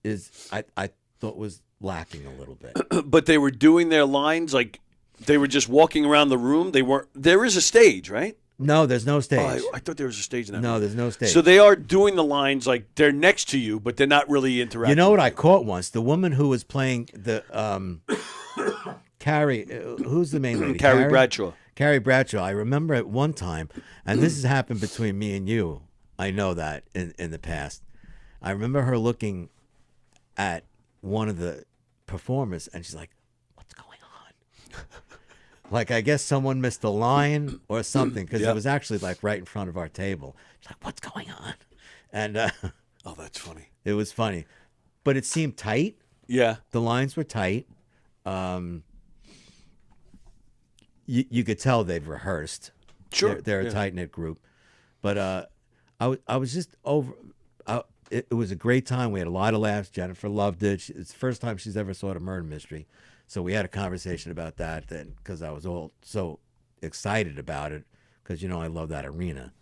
is, I thought was lacking a little bit. But they were doing their lines like they were just walking around the room. They weren't. There is a stage, right? No, there's no stage. I thought there was a stage in that. No, movie. there's no stage. So they are doing the lines like they're next to you, but they're not really interacting. You know what I caught once? The woman who was playing the Carrie, who's the main lady? Carrie Bradshaw. Carrie Bradshaw. I remember at one time, and this has happened between me and you. I know that in the past. I remember her looking at one of the performers, and she's like, "What's going on?" Like, I guess someone missed a line or something, because it was actually like right in front of our table. She's like, "What's going on?" And oh, that's funny. It was funny, but it seemed tight. Yeah, the lines were tight. You could tell they've rehearsed. Sure, they're a tight knit group. But I was just over. It was a great time. We had a lot of laughs. Jennifer loved it. It's the first time she's ever saw a murder mystery, so we had a conversation about that. Then, because I was all so excited about it, because I love that arena.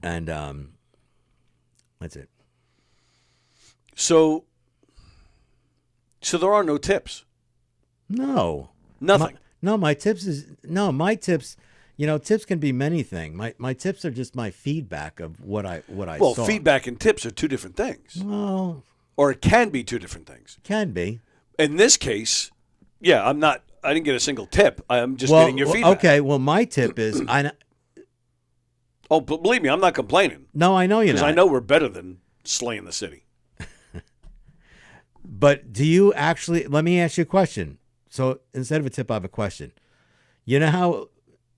And that's it. So there are no tips. No, nothing. My tips. Tips can be many things. My tips are just my feedback of what I saw. Well, feedback and tips are two different things. Well, or it can be two different things. Can be. In this case, yeah, I didn't get a single tip. I'm just getting your feedback. Okay, well, my tip is Oh, but believe me, I'm not complaining. No, I know you're not. Because I know we're better than slaying the city. But do you actually? Let me ask you a question. So instead of a tip, I have a question. You know how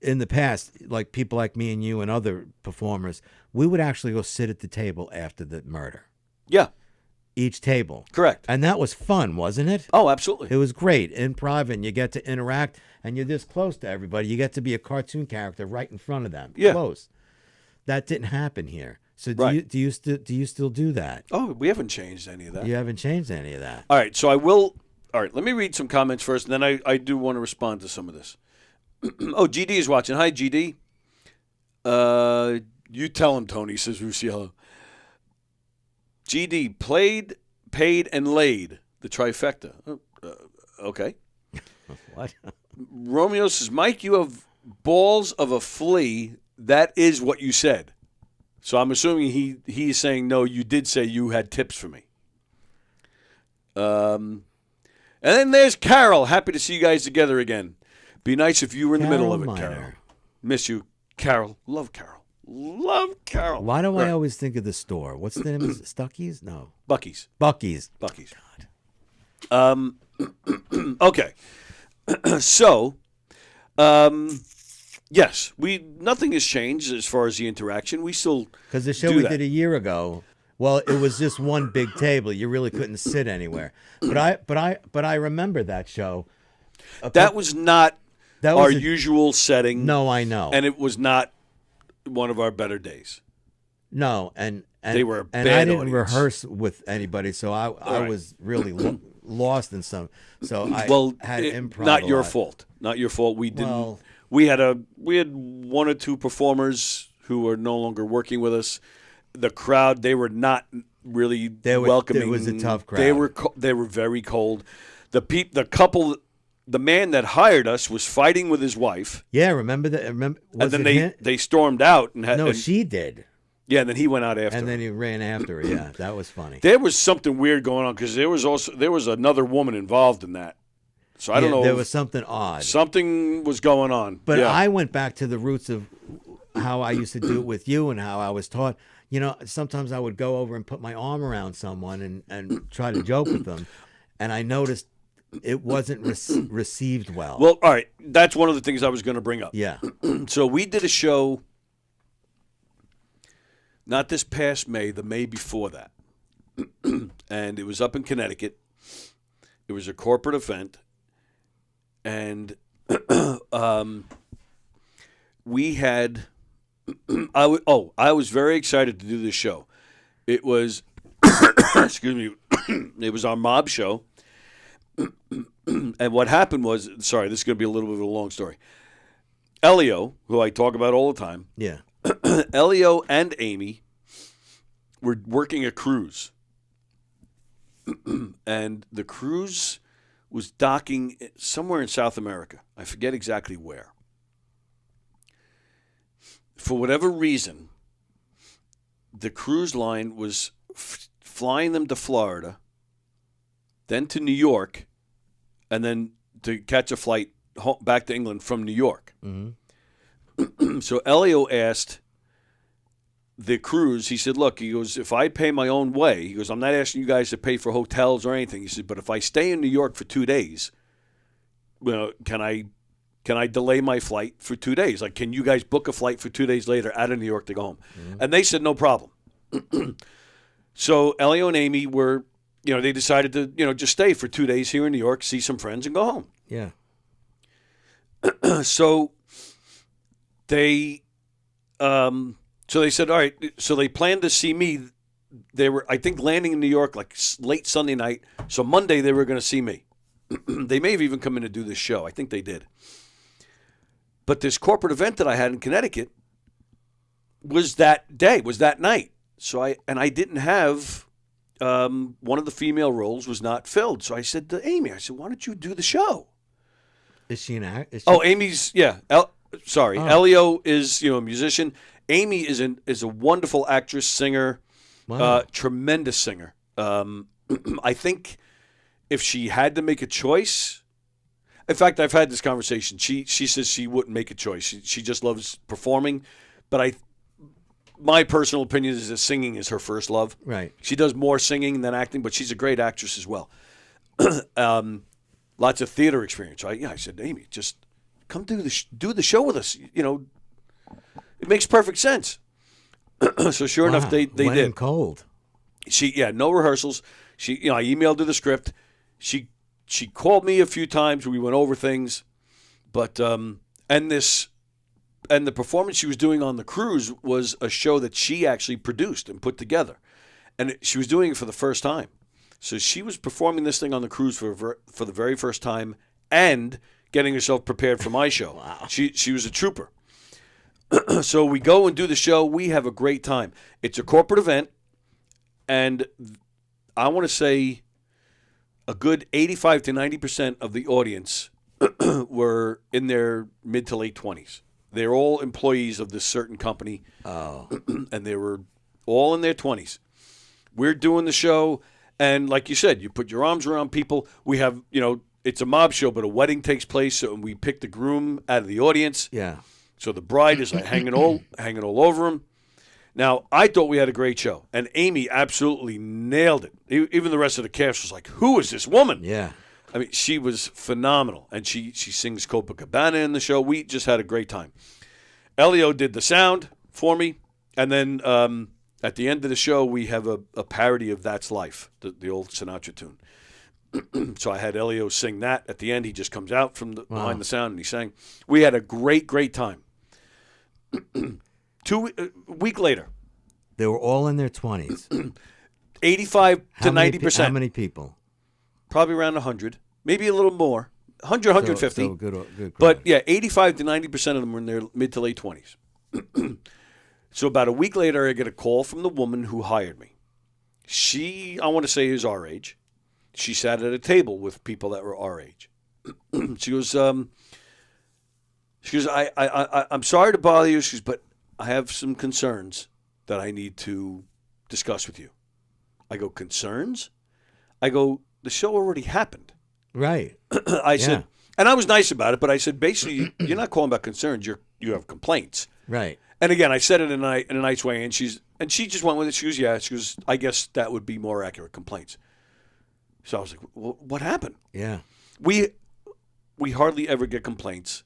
in the past, like people like me and you and other performers, we would actually go sit at the table after the murder. Yeah. Each table. Correct. And that was fun, wasn't it? Oh, absolutely. It was great. Improv, and you get to interact, and you're this close to everybody. You get to be a cartoon character right in front of them. Yeah. Close. That didn't happen here. So do you still do that? Oh, we haven't changed any of that. You haven't changed any of that. All right, so I will. All right, let me read some comments first, and then I do want to respond to some of this. Oh, GD is watching. Hi, GD. You tell him, Tony, says Rusiello. GD played, paid, and laid the trifecta. Okay. What? Romeo says, Mike, you have balls of a flea. That is what you said. So I'm assuming he is saying, no, you did say you had tips for me. And then there's Carol. Happy to see you guys together again. Be nice if you were in the middle of it, Carol. Miss you, Carol. Love Carol. Love Carol. Why do I always think of the store? What's the name of it? Stuckey's? No. Buc-ee's. Buc-ee's. Buc-ee's. God. Okay. So, yes, nothing has changed as far as the interaction. We still Because the show do we that. did a year ago, well, it was just one big table. You really couldn't sit anywhere. But I remember that show. That was not That our was a- usual setting. No, I know. And it was not one of our better days. No, and They were a and bad I didn't audience. rehearse with anybody, so I Right. was really lost in some. So I had improv. Not a your lot. fault. Not your fault. We didn't. Well- we had one or two performers who are no longer working with us. The crowd, they were not really welcoming. It was a tough crowd. They were very cold. The couple, the man that hired us was fighting with his wife. Yeah, remember that? And Was then it him? they stormed out and had. No, and- she did. Yeah, and then he went out after. And her. then he ran after her. Yeah, that was funny. There was something weird going on because there was another woman involved in that. So I don't know. There was something odd. Something was going on. But yeah. I went back to the roots of how I used to do it with you and how I was taught. You know, sometimes I would go over and put my arm around someone and try to joke with them. And I noticed it wasn't received well. Well, all right. That's one of the things I was going to bring up. Yeah. So we did a show, not this past May, the May before that. And it was up in Connecticut. It was a corporate event. And we had, I was very excited to do this show. It was, excuse me, it was our mob show. And what happened was, sorry, this is going to be a little bit of a long story. Elio, who I talk about all the time, Yeah. Elio and Amy were working a cruise. And the cruise was docking somewhere in South America. I forget exactly where. For whatever reason, the cruise line was flying them to Florida, then to New York, and then to catch a flight back to England from New York. Mm-hmm. So Elio asked the cruise, he said, look, he goes, if I pay my own way, he goes, I'm not asking you guys to pay for hotels or anything. He said, but if I stay in New York for 2 days, can I delay my flight for 2 days? Like, can you guys book a flight for 2 days later out of New York to go home? Mm-hmm. And they said, no problem. So Elio and Amy were, they decided to, just stay for 2 days here in New York, see some friends, and go home. Yeah. So they said, all right. So they planned to see me. They were, I think, landing in New York like late Sunday night. So Monday they were going to see me. They may have even come in to do this show. I think they did. But this corporate event that I had in Connecticut was that day, was that night. So I didn't have, one of the female roles was not filled. So I said to Amy, why don't you do the show? Is she an actor? Amy's, yeah. Elio is, a musician. Amy is a wonderful actress, singer, Wow. tremendous singer. I think if she had to make a choice, in fact, I've had this conversation. She says she wouldn't make a choice. She just loves performing. But my personal opinion is that singing is her first love. Right. She does more singing than acting, but she's a great actress as well. Lots of theater experience. I said, Amy, just come do the show with us. It makes perfect sense. So sure enough, they Went did. in cold. No rehearsals. I emailed her the script. She called me a few times. We went over things, but and the performance she was doing on the cruise was a show that she actually produced and put together, and she was doing it for the first time. So she was performing this thing on the cruise for the very first time and getting herself prepared for my show. Wow. She was a trooper. So we go and do the show. We have a great time. It's a corporate event, and I want to say a good 85 to 90% of the audience were in their mid to late 20s. They're all employees of this certain company. Oh. And they were all in their 20s. We're doing the show, and like you said, you put your arms around people. We have, it's a mob show, but a wedding takes place, so we pick the groom out of the audience. Yeah. So the bride is like hanging all over him. Now, I thought we had a great show, and Amy absolutely nailed it. Even the rest of the cast was like, who is this woman? Yeah. I mean, she was phenomenal, and she sings Copacabana in the show. We just had a great time. Elio did the sound for me, and then at the end of the show, we have a parody of That's Life, the old Sinatra tune. So I had Elio sing that. At the end, he just comes out from behind the sound, and he sang. We had a great, great time. A week later. They were all in their 20s. 85 to 90%. How many people? Probably around 100. Maybe a little more. 100, 150. So good but yeah, 85 to 90% of them were in their mid to late 20s. So about a week later, I get a call from the woman who hired me. She, I want to say, is our age. She sat at a table with people that were our age. She goes, I'm sorry to bother you. She goes, but I have some concerns that I need to discuss with you. I go, concerns? I go, the show already happened. Right. I said, and I was nice about it, but I said, basically, you're not calling about concerns. You have complaints. Right. And again, I said it in a nice way, and she just went with it. She goes, yeah. She goes, I guess that would be more accurate, complaints. So I was like, well, what happened? Yeah. We hardly ever get complaints,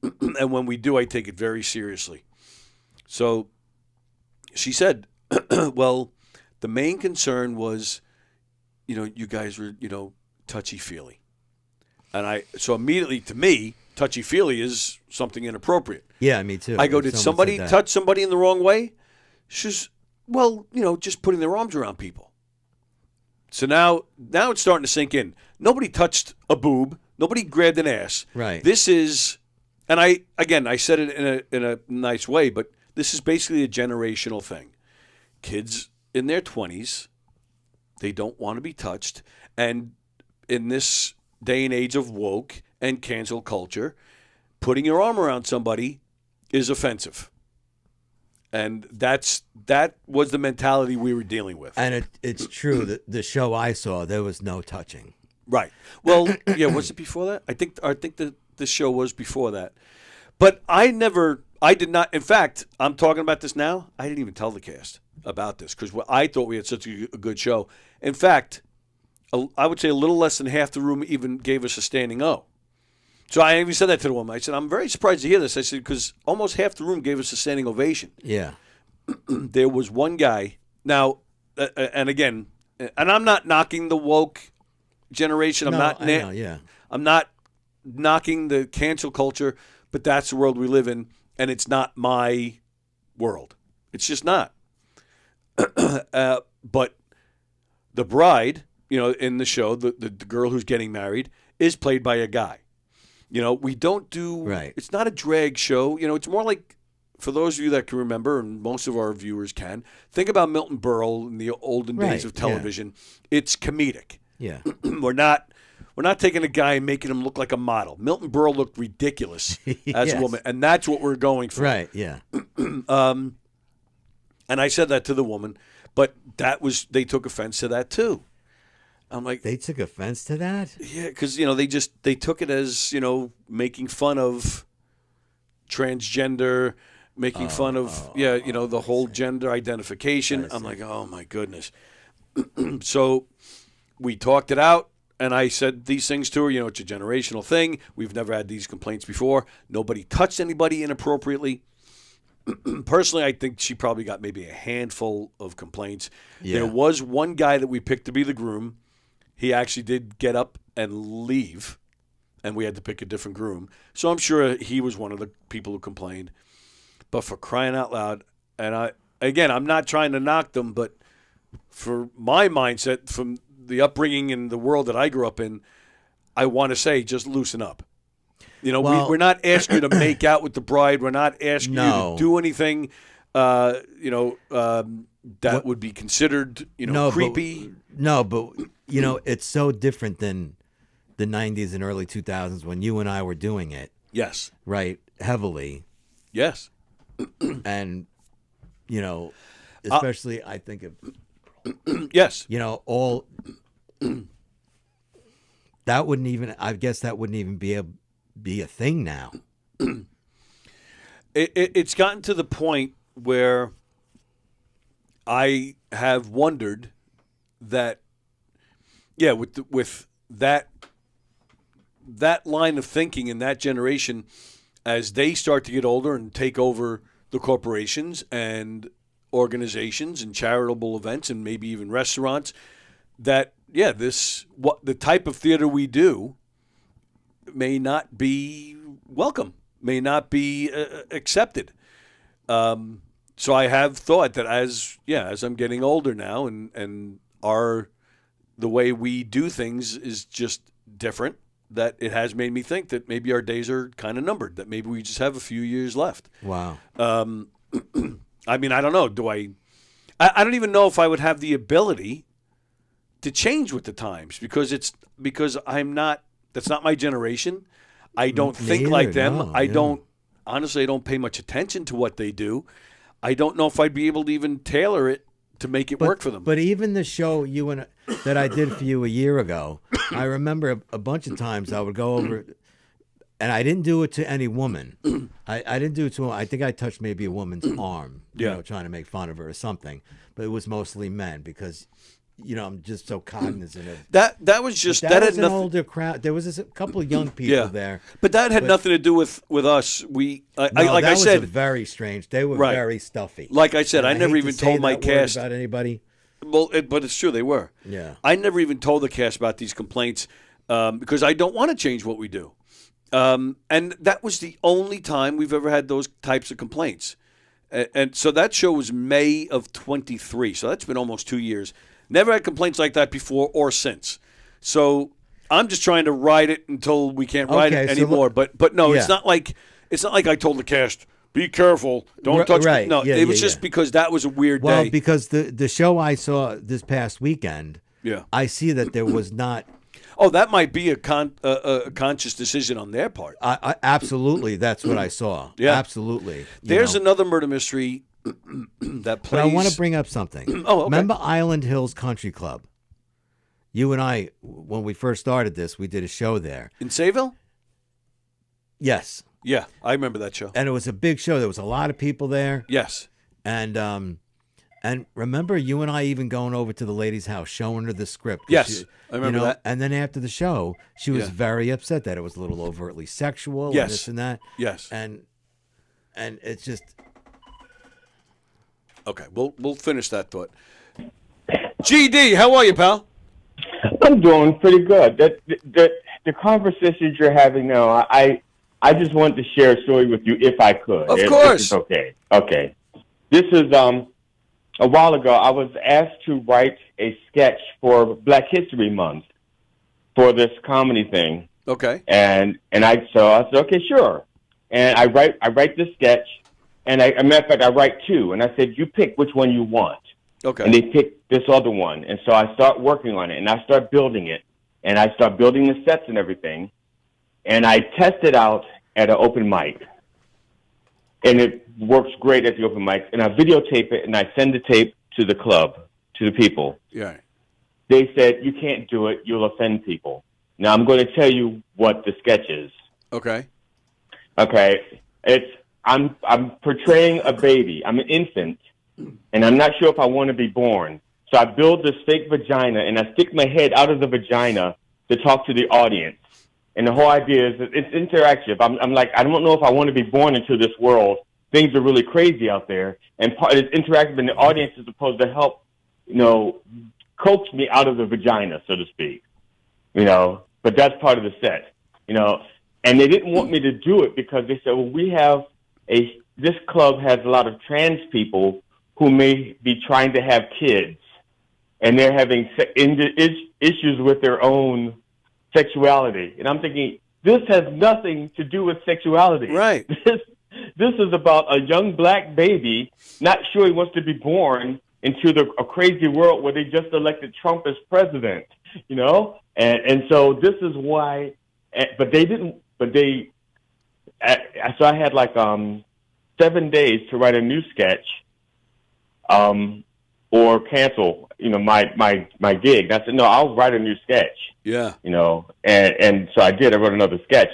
and when we do, I take it very seriously. So she said, well, the main concern was, you guys were, touchy-feely. And so immediately to me, touchy-feely is something inappropriate. Yeah, me too. I go, did somebody touch somebody in the wrong way? She says, well, just putting their arms around people. So now it's starting to sink in. Nobody touched a boob. Nobody grabbed an ass. Right. This is, and I said it in a nice way, but this is basically a generational thing. Kids in their 20s, they don't want to be touched. And in this day and age of woke and cancel culture, putting your arm around somebody is offensive. And that was the mentality we were dealing with. And it's true that the show I saw, there was no touching. Right. Well, yeah, was it before that? I think the show was before that. But I did not, in fact, I'm talking about this now, I didn't even tell the cast about this because I thought we had such a good show. In fact, I would say a little less than half the room even gave us a standing O. So I even said that to the woman. I said, I'm very surprised to hear this. I said, because almost half the room gave us a standing ovation. Yeah. There was one guy. Now, and again, and I'm not knocking the woke generation. I'm not knocking the cancel culture, but that's the world we live in, and it's not my world. It's just not. But the bride, in the show, the girl who's getting married, is played by a guy. We don't do. Right. It's not a drag show. It's more like, for those of you that can remember, and most of our viewers can, think about Milton Berle in the olden days of television. Yeah. It's comedic. Yeah. We're not taking a guy and making him look like a model. Milton Berle looked ridiculous as a woman, and that's what we're going for. Right. Yeah. And I said that to the woman, but they took offense to that too. I'm like, they took offense to that? Yeah, because they took it as making fun of transgender, making fun of the whole gender identification. I'm like, oh my goodness. So we talked it out, and I said these things to her. It's a generational thing. We've never had these complaints before. Nobody touched anybody inappropriately. Personally, I think she probably got maybe a handful of complaints. Yeah. There was one guy that we picked to be the groom. He actually did get up and leave, and we had to pick a different groom. So I'm sure he was one of the people who complained. But for crying out loud, and I'm not trying to knock them, but for my mindset, from the upbringing and the world that I grew up in, I want to say just loosen up. We're not asking you to make out with the bride. We're not asking you to do anything, that would be considered, creepy. But it's so different than the 90s and early 2000s when you and I were doing it. Yes. Right. Heavily. Yes. And, especially I think of. Yes. All. That wouldn't even, I guess that wouldn't even be a thing now. It's gotten to the point where I have wondered that, yeah, with that line of thinking in that generation, as they start to get older and take over the corporations and organizations and charitable events and maybe even restaurants, that the type of theater we do may not be welcome, may not be accepted. So I have thought that as I'm getting older now and the way we do things is just different, that it has made me think that maybe our days are kind of numbered, that maybe we just have a few years left. Wow. I mean, I don't know. I don't even know if I would have the ability to change with the times because I'm not. That's not my generation. I don't think like them. No, I don't. Honestly, I don't pay much attention to what they do. I don't know if I'd be able to even tailor it to make it work for them. But even the show that I did for you a year ago, I remember a bunch of times I would go over, and I didn't do it to any woman. I didn't do it to. I think I touched maybe a woman's arm, trying to make fun of her or something. But it was mostly men because, I'm just so cognizant of that. Was just that was had an nothing. older crowd. There was a couple of young people there, but that had nothing to do with us. Like that I said, was very strange. They were very stuffy. Like I said, I never even told my cast about anybody. Well, but it's true, they were. Yeah. I never even told the cast about these complaints because I don't want to change what we do. And that was the only time we've ever had those types of complaints. And so that show was May of 23. So that's been almost 2 years. Never had complaints like that before or since. So I'm just trying to ride it until we can't ride it anymore. But no, it's not like I told the cast, be careful, don't touch me. No, it was just because that was a weird day. Well, because the show I saw this past weekend, I see that there was not. Oh, that might be a conscious decision on their part. Absolutely, that's what I saw. Yeah, absolutely. There's another murder mystery that plays. But I want to bring up something. Oh, okay. Remember Island Hills Country Club? You and I, when we first started this, we did a show there in Sayville. Yes. Yeah, I remember that show. And it was a big show. There was a lot of people there. Yes. And remember you and I even going over to the lady's house, showing her the script. Yes, I remember that. And then after the show, she was very upset that it was a little overtly sexual and this and that. Yes. And it's just... Okay, we'll finish that thought. GD, how are you, pal? I'm doing pretty good. The conversations you're having now, I just wanted to share a story with you if I could. Of course. It's okay. Okay. This is a while ago. I was asked to write a sketch for Black History Month for this comedy thing. Okay. And I said, okay, sure. And I write this sketch, and a matter of fact, I write two. And I said, you pick which one you want. Okay. And they picked this other one. And so I start working on it, and I start building it, and I start building the sets and everything. And I test it out at an open mic. And it works great at the open mic. And I videotape it, and I send the tape to the club, to the people. Yeah. They said, you can't do it. You'll offend people. Now, I'm going to tell you what the sketch is. Okay. Okay. I'm portraying a baby. I'm an infant, and I'm not sure if I want to be born. So I build this fake vagina, and I stick my head out of the vagina to talk to the audience. And the whole idea is that it's interactive. I'm like, I don't know if I want to be born into this world. Things are really crazy out there. And it's interactive, and the audience is supposed to help, coax me out of the vagina, so to speak. But that's part of the set, And they didn't want me to do it because they said, well, this club has a lot of trans people who may be trying to have kids, and they're having issues with their own sexuality. And I'm thinking, this has nothing to do with sexuality. Right. This is about a young black baby not sure he wants to be born into a crazy world where they just elected Trump as president, And so this is why, so I had like 7 days to write a new sketch, or cancel, my gig. And I said, no, I'll write a new sketch. Yeah. And so I did. I wrote another sketch.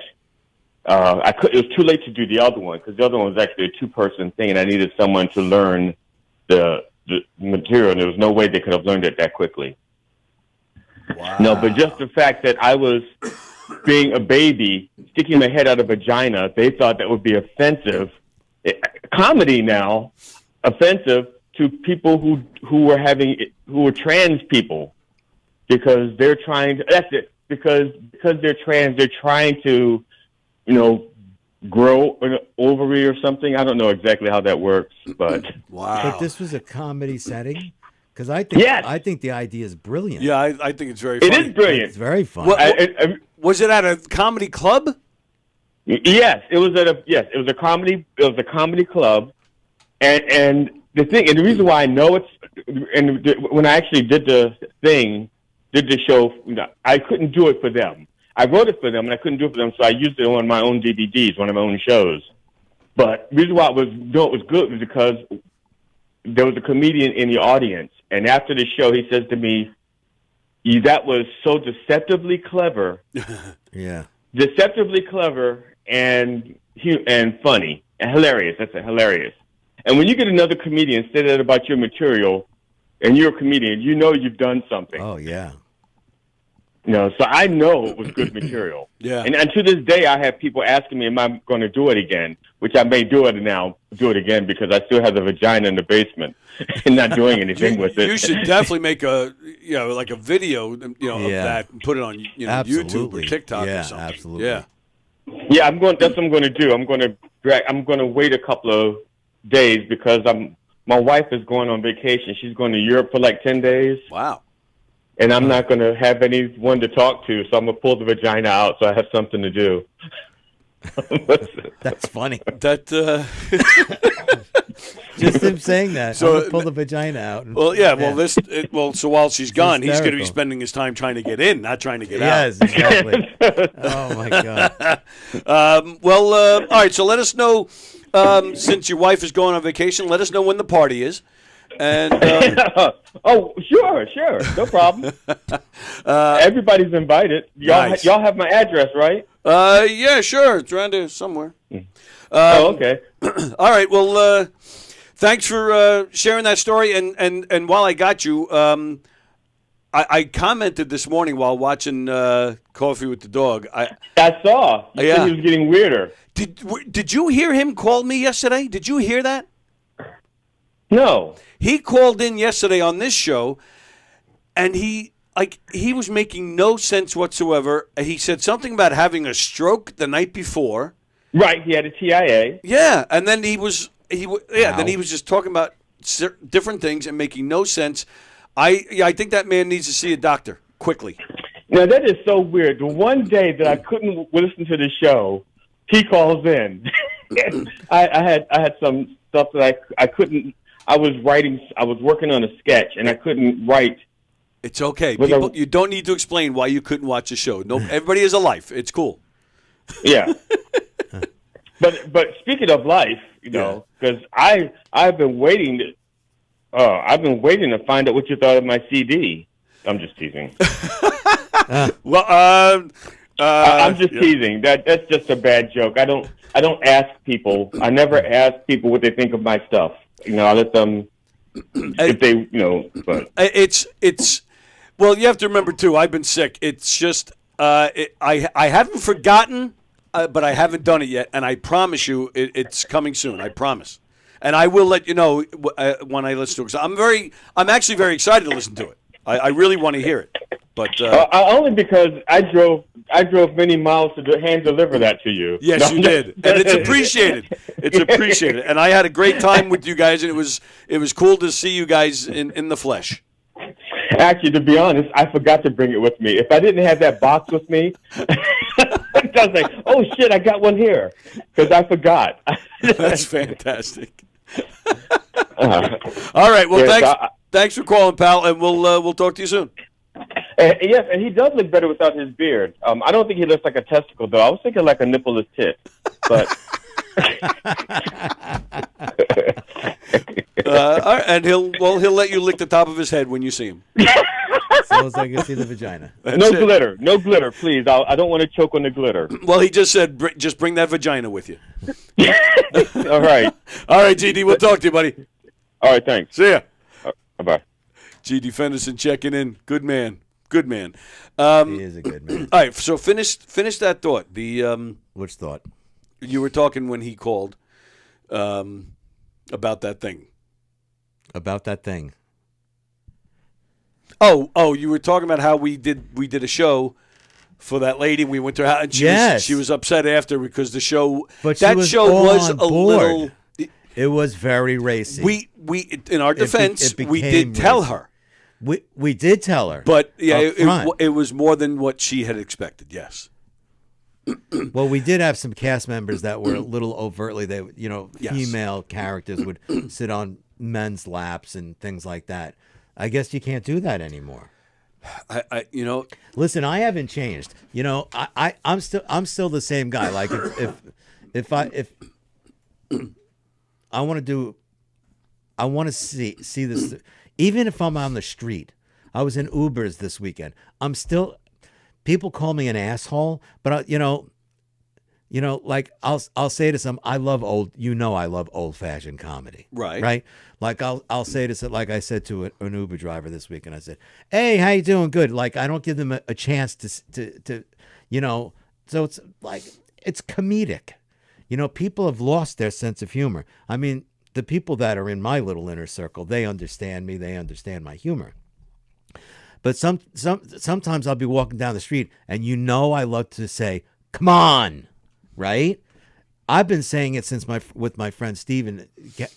It was too late to do the other one because the other one was actually a 2-person thing, and I needed someone to learn the the material, and there was no way they could have learned it that quickly. Wow. No, but just the fact that I was being a baby, sticking my head out of a vagina, they thought that would be offensive. Comedy now, offensive to people who were trans people, because they're trying to. That's it. Because they're trans, they're trying to, grow an ovary or something. I don't know exactly how that works, but wow. But this was a comedy setting, because I think the idea is brilliant. Yeah, I think it's very funny. It is brilliant. It's very funny. Well, was it at a comedy club? Yes, it was a comedy. It was a comedy club, and the reason why I know when I actually did the show, I couldn't do it for them. I wrote it for them, and I couldn't do it for them, so I used it on my own DVDs, one of my own shows. But the reason why it was good was because there was a comedian in the audience, and after the show, he says to me, "That was so deceptively clever." Yeah. Deceptively clever and funny and hilarious. That's it, hilarious. And when you get another comedian say that about your material, and you're a comedian, you've done something. Oh yeah. So I know it was good material. Yeah. And to this day, I have people asking me, "Am I going to do it again?" Which I may do it again because I still have the vagina in the basement and not doing anything with it. You should definitely make a video of that and put it on YouTube or TikTok or something. Absolutely. Yeah. Yeah, that's what I'm going to do. I'm going to wait a couple of days because my wife is going on vacation. She's going to Europe for like 10 days. Wow. And I'm not going to have anyone to talk to, so I'm going to pull the vagina out so I have something to do. That's funny. That just him saying that. So I'm gonna pull the vagina out. So while she's gone, he's going to be hysterical. spending his time trying to get in, not trying to get Yes, out. exactly. Oh my God. All right. So let us know since your wife is going on vacation. Let us know when the party is. And oh, sure, no problem. Everybody's invited. Y'all have my address, right? Yeah, sure. It's around there somewhere. Okay. All right. Well, thanks for sharing that story. And while I got you, I commented this morning while watching Coffee with the Dog. I saw. You said he was getting weirder. Did you hear him call me yesterday? Did you hear that? No. He called in yesterday on this show, and he was making no sense whatsoever. He said something about having a stroke the night before. Right, he had a TIA. Yeah, and then he was just talking about different things and making no sense. I think that man needs to see a doctor quickly. Now that is so weird. The one day that I couldn't listen to the show, he calls in. I had some stuff that I couldn't. I was working on a sketch and I couldn't write. It's okay. People, you don't need to explain why you couldn't watch the show. No, everybody has a life. It's cool. Yeah. But speaking of life, because I've been waiting to find out what you thought of my CD. I'm just teasing. I'm just teasing. That's just a bad joke. I don't ask people. I never ask people what they think of my stuff. I let them if they, but it's well, you have to remember too, I've been sick. It's just I haven't forgotten, but I haven't done it yet, and I promise you it's coming soon. I promise. And I will let you know when I listen to it. So I'm actually very excited to listen to it. I really want to hear it. But only because I drove many miles to hand deliver that to you. Yes, you did, and it's appreciated. It's appreciated, and I had a great time with you guys, and it was cool to see you guys in the flesh. Actually, to be honest, I forgot to bring it with me. If I didn't have that box with me, I was like, "Oh shit, I got one here," because I forgot. That's fantastic. All right, well, thanks for calling, pal, and we'll talk to you soon. Yes, and he does look better without his beard. I don't think he looks like a testicle, though. I was thinking like a nippleless tit, but. All right, and he'll let you lick the top of his head when you see him. So as I can see the vagina. No glitter, please. I don't want to choke on the glitter. Well, he just said, just bring that vagina with you. All right, GD. We'll talk to you, buddy. All right, thanks. See ya. Bye-bye. G.D. Fenderson checking in. Good man. Good man. He is a good man. All right, so finish that thought. The Which thought? You were talking when he called about that thing. About that thing. Oh, you were talking about how we did a show for that lady. We went to her house, and she was upset after because the show. But that was show all was on a board. little. It was very racy. We in our defense, we became did tell racy. her. We did tell her. But yeah, up front. it was more than what she had expected. Yes. Well, we did have some cast members that were a little overtly, Yes. female characters would sit on men's laps and things like that. I guess you can't do that anymore. I Listen, I haven't changed. I'm still the same guy. Like if I want to see this, even if I'm on the street. I was in Ubers this weekend. I'm still. People call me an asshole, but like I'll say to some, I love old fashioned comedy, right. Like I'll say to some, like I said to an Uber driver this week, and I said, "Hey, how you doing? Good." Like I don't give them a chance to so it's like it's comedic. People have lost their sense of humor. I mean, the people that are in my little inner circle, they understand me. They understand my humor. But sometimes I'll be walking down the street, and I love to say, "Come on," right? I've been saying it with my friend Steven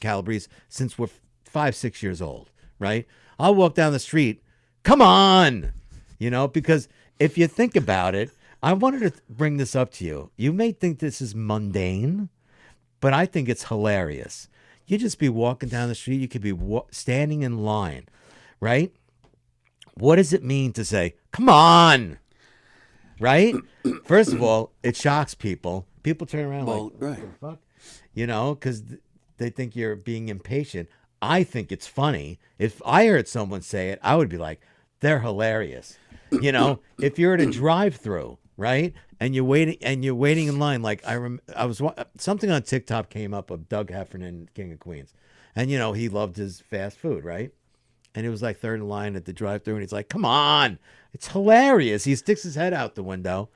Calabrese since we're 5-6 years old, right? I'll walk down the street, "Come on," because if you think about it, I wanted to bring this up to you. You may think this is mundane, but I think it's hilarious. You just be walking down the street. You could be standing in line, right? What does it mean to say, "Come on," right? First of all, it shocks people. People turn around like, "What the fuck?" Because they think you're being impatient. I think it's funny. If I heard someone say it, I would be like, they're hilarious. If you're at a drive-through, right, and you're waiting in line, like I was something on TikTok came up of Doug Heffernan, King of Queens, and he loved his fast food, right? And it was like third in line at the drive-thru, and he's like, "Come on." It's hilarious. He sticks his head out the window.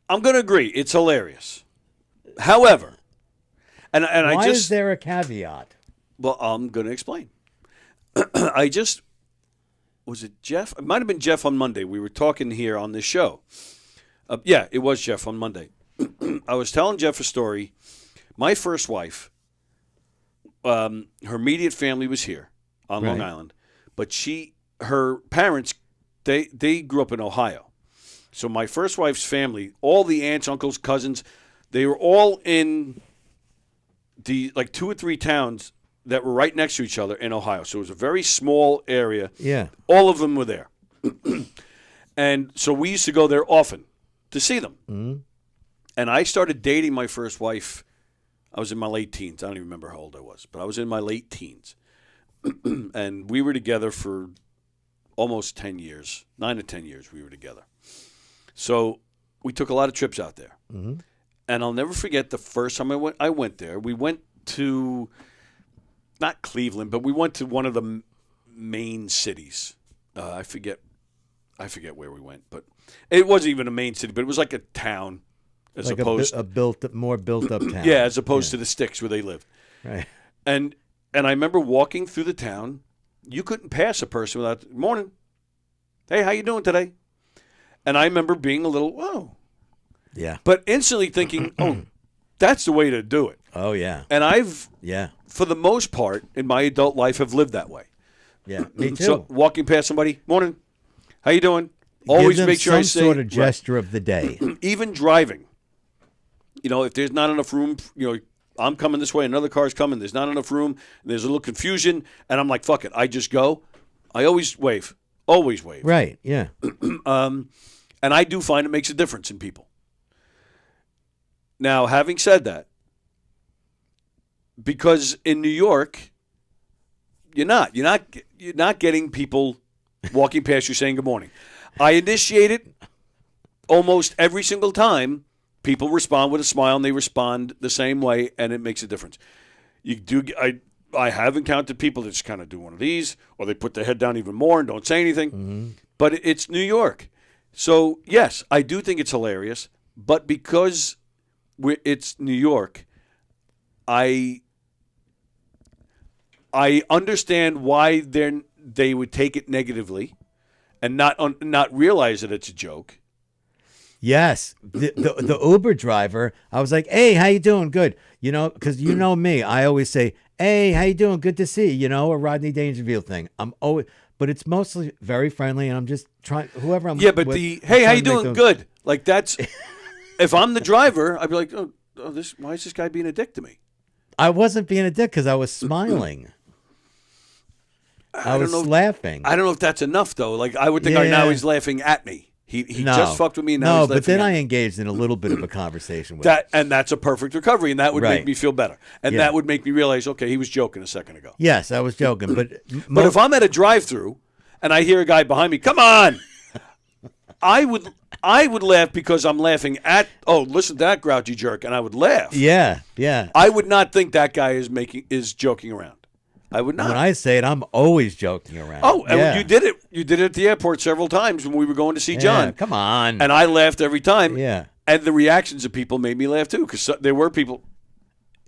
I'm going to agree. It's hilarious. However, and why is there a caveat? Well, I'm going to explain. Was it Jeff? It might have been Jeff on Monday. We were talking here on this show. Yeah, it was Jeff on Monday. I was telling Jeff a story. My first wife, her immediate family was here on Long Island, but her parents, they grew up in Ohio. So my first wife's family, all the aunts, uncles, cousins, they were all in the 2 or 3 towns that were right next to each other in Ohio. So it was a very small area. Yeah. All of them were there. And so we used to go there often to see them. Mm-hmm. And I started dating my first wife. I was in my late teens. I don't even remember how old I was, but I was in my late teens. And we were together for almost 10 years, 9 to 10 years we were together. So we took a lot of trips out there. Mm-hmm. And I'll never forget the first time I went there. We went to, not Cleveland, but we went to one of the main cities. I forget where we went, but it wasn't even a main city, but it was like a town as like opposed more built up town. Yeah, as opposed to the sticks where they lived. Right. And I remember walking through the town. You couldn't pass a person without, "Morning. Hey, how you doing today?" And I remember being a little, "Whoa." Yeah. But instantly thinking, "Oh, that's the way to do it." Oh, yeah. And I've, yeah, for the most part, in my adult life, have lived that way. Yeah, me too. So walking past somebody, "Morning. How you doing?" Always Give them make sure I say some sort of gesture of the day. Even driving. If there's not enough room, I'm coming this way, another car's coming, there's not enough room, there's a little confusion, and I'm like, fuck it, I just go. I always wave. Always wave. Right, yeah. And I do find it makes a difference in people. Now, having said that, because in New York, you're not getting people walking past you saying good morning. I initiate it almost every single time. People respond with a smile, and they respond the same way, and it makes a difference. I have encountered people that just kind of do one of these, or they put their head down even more and don't say anything. Mm-hmm. But it's New York. So, yes, I do think it's hilarious. But because it's New York, I understand why they would take it negatively and not realize that it's a joke. Yes, the Uber driver. I was like, "Hey, how you doing? Good." You know, because you know me. I always say, "Hey, how you doing? Good to see you." You know, a Rodney Dangerfield thing. I'm always, but it's mostly very friendly, and I'm just trying. Whoever I'm. Yeah, but with, hey, how you doing? Good. Like that's. If I'm the driver, I'd be like, oh, why is this guy being a dick to me? I wasn't being a dick because I was smiling. I was laughing. I don't know if that's enough though. Like I would think, all right, now he's laughing at me. He just fucked with me. Now he's but then at I me. engaged in a little bit of a conversation with that, and that's a perfect recovery, and that would Right. make me feel better, and that would make me realize, okay, he was joking a second ago. Yes, I was joking, but if I'm at a drive-through and I hear a guy behind me, come on, I would laugh because I'm laughing at. Oh, listen to that grouchy jerk, and I would laugh. Yeah. I would not think that guy is joking around. I would not. When I say it, I'm always joking around. Oh, and yeah. you did it. You did it at the airport several times when we were going to see John. Come on. And I laughed every time. Yeah. And the reactions of people made me laugh too, because there were people.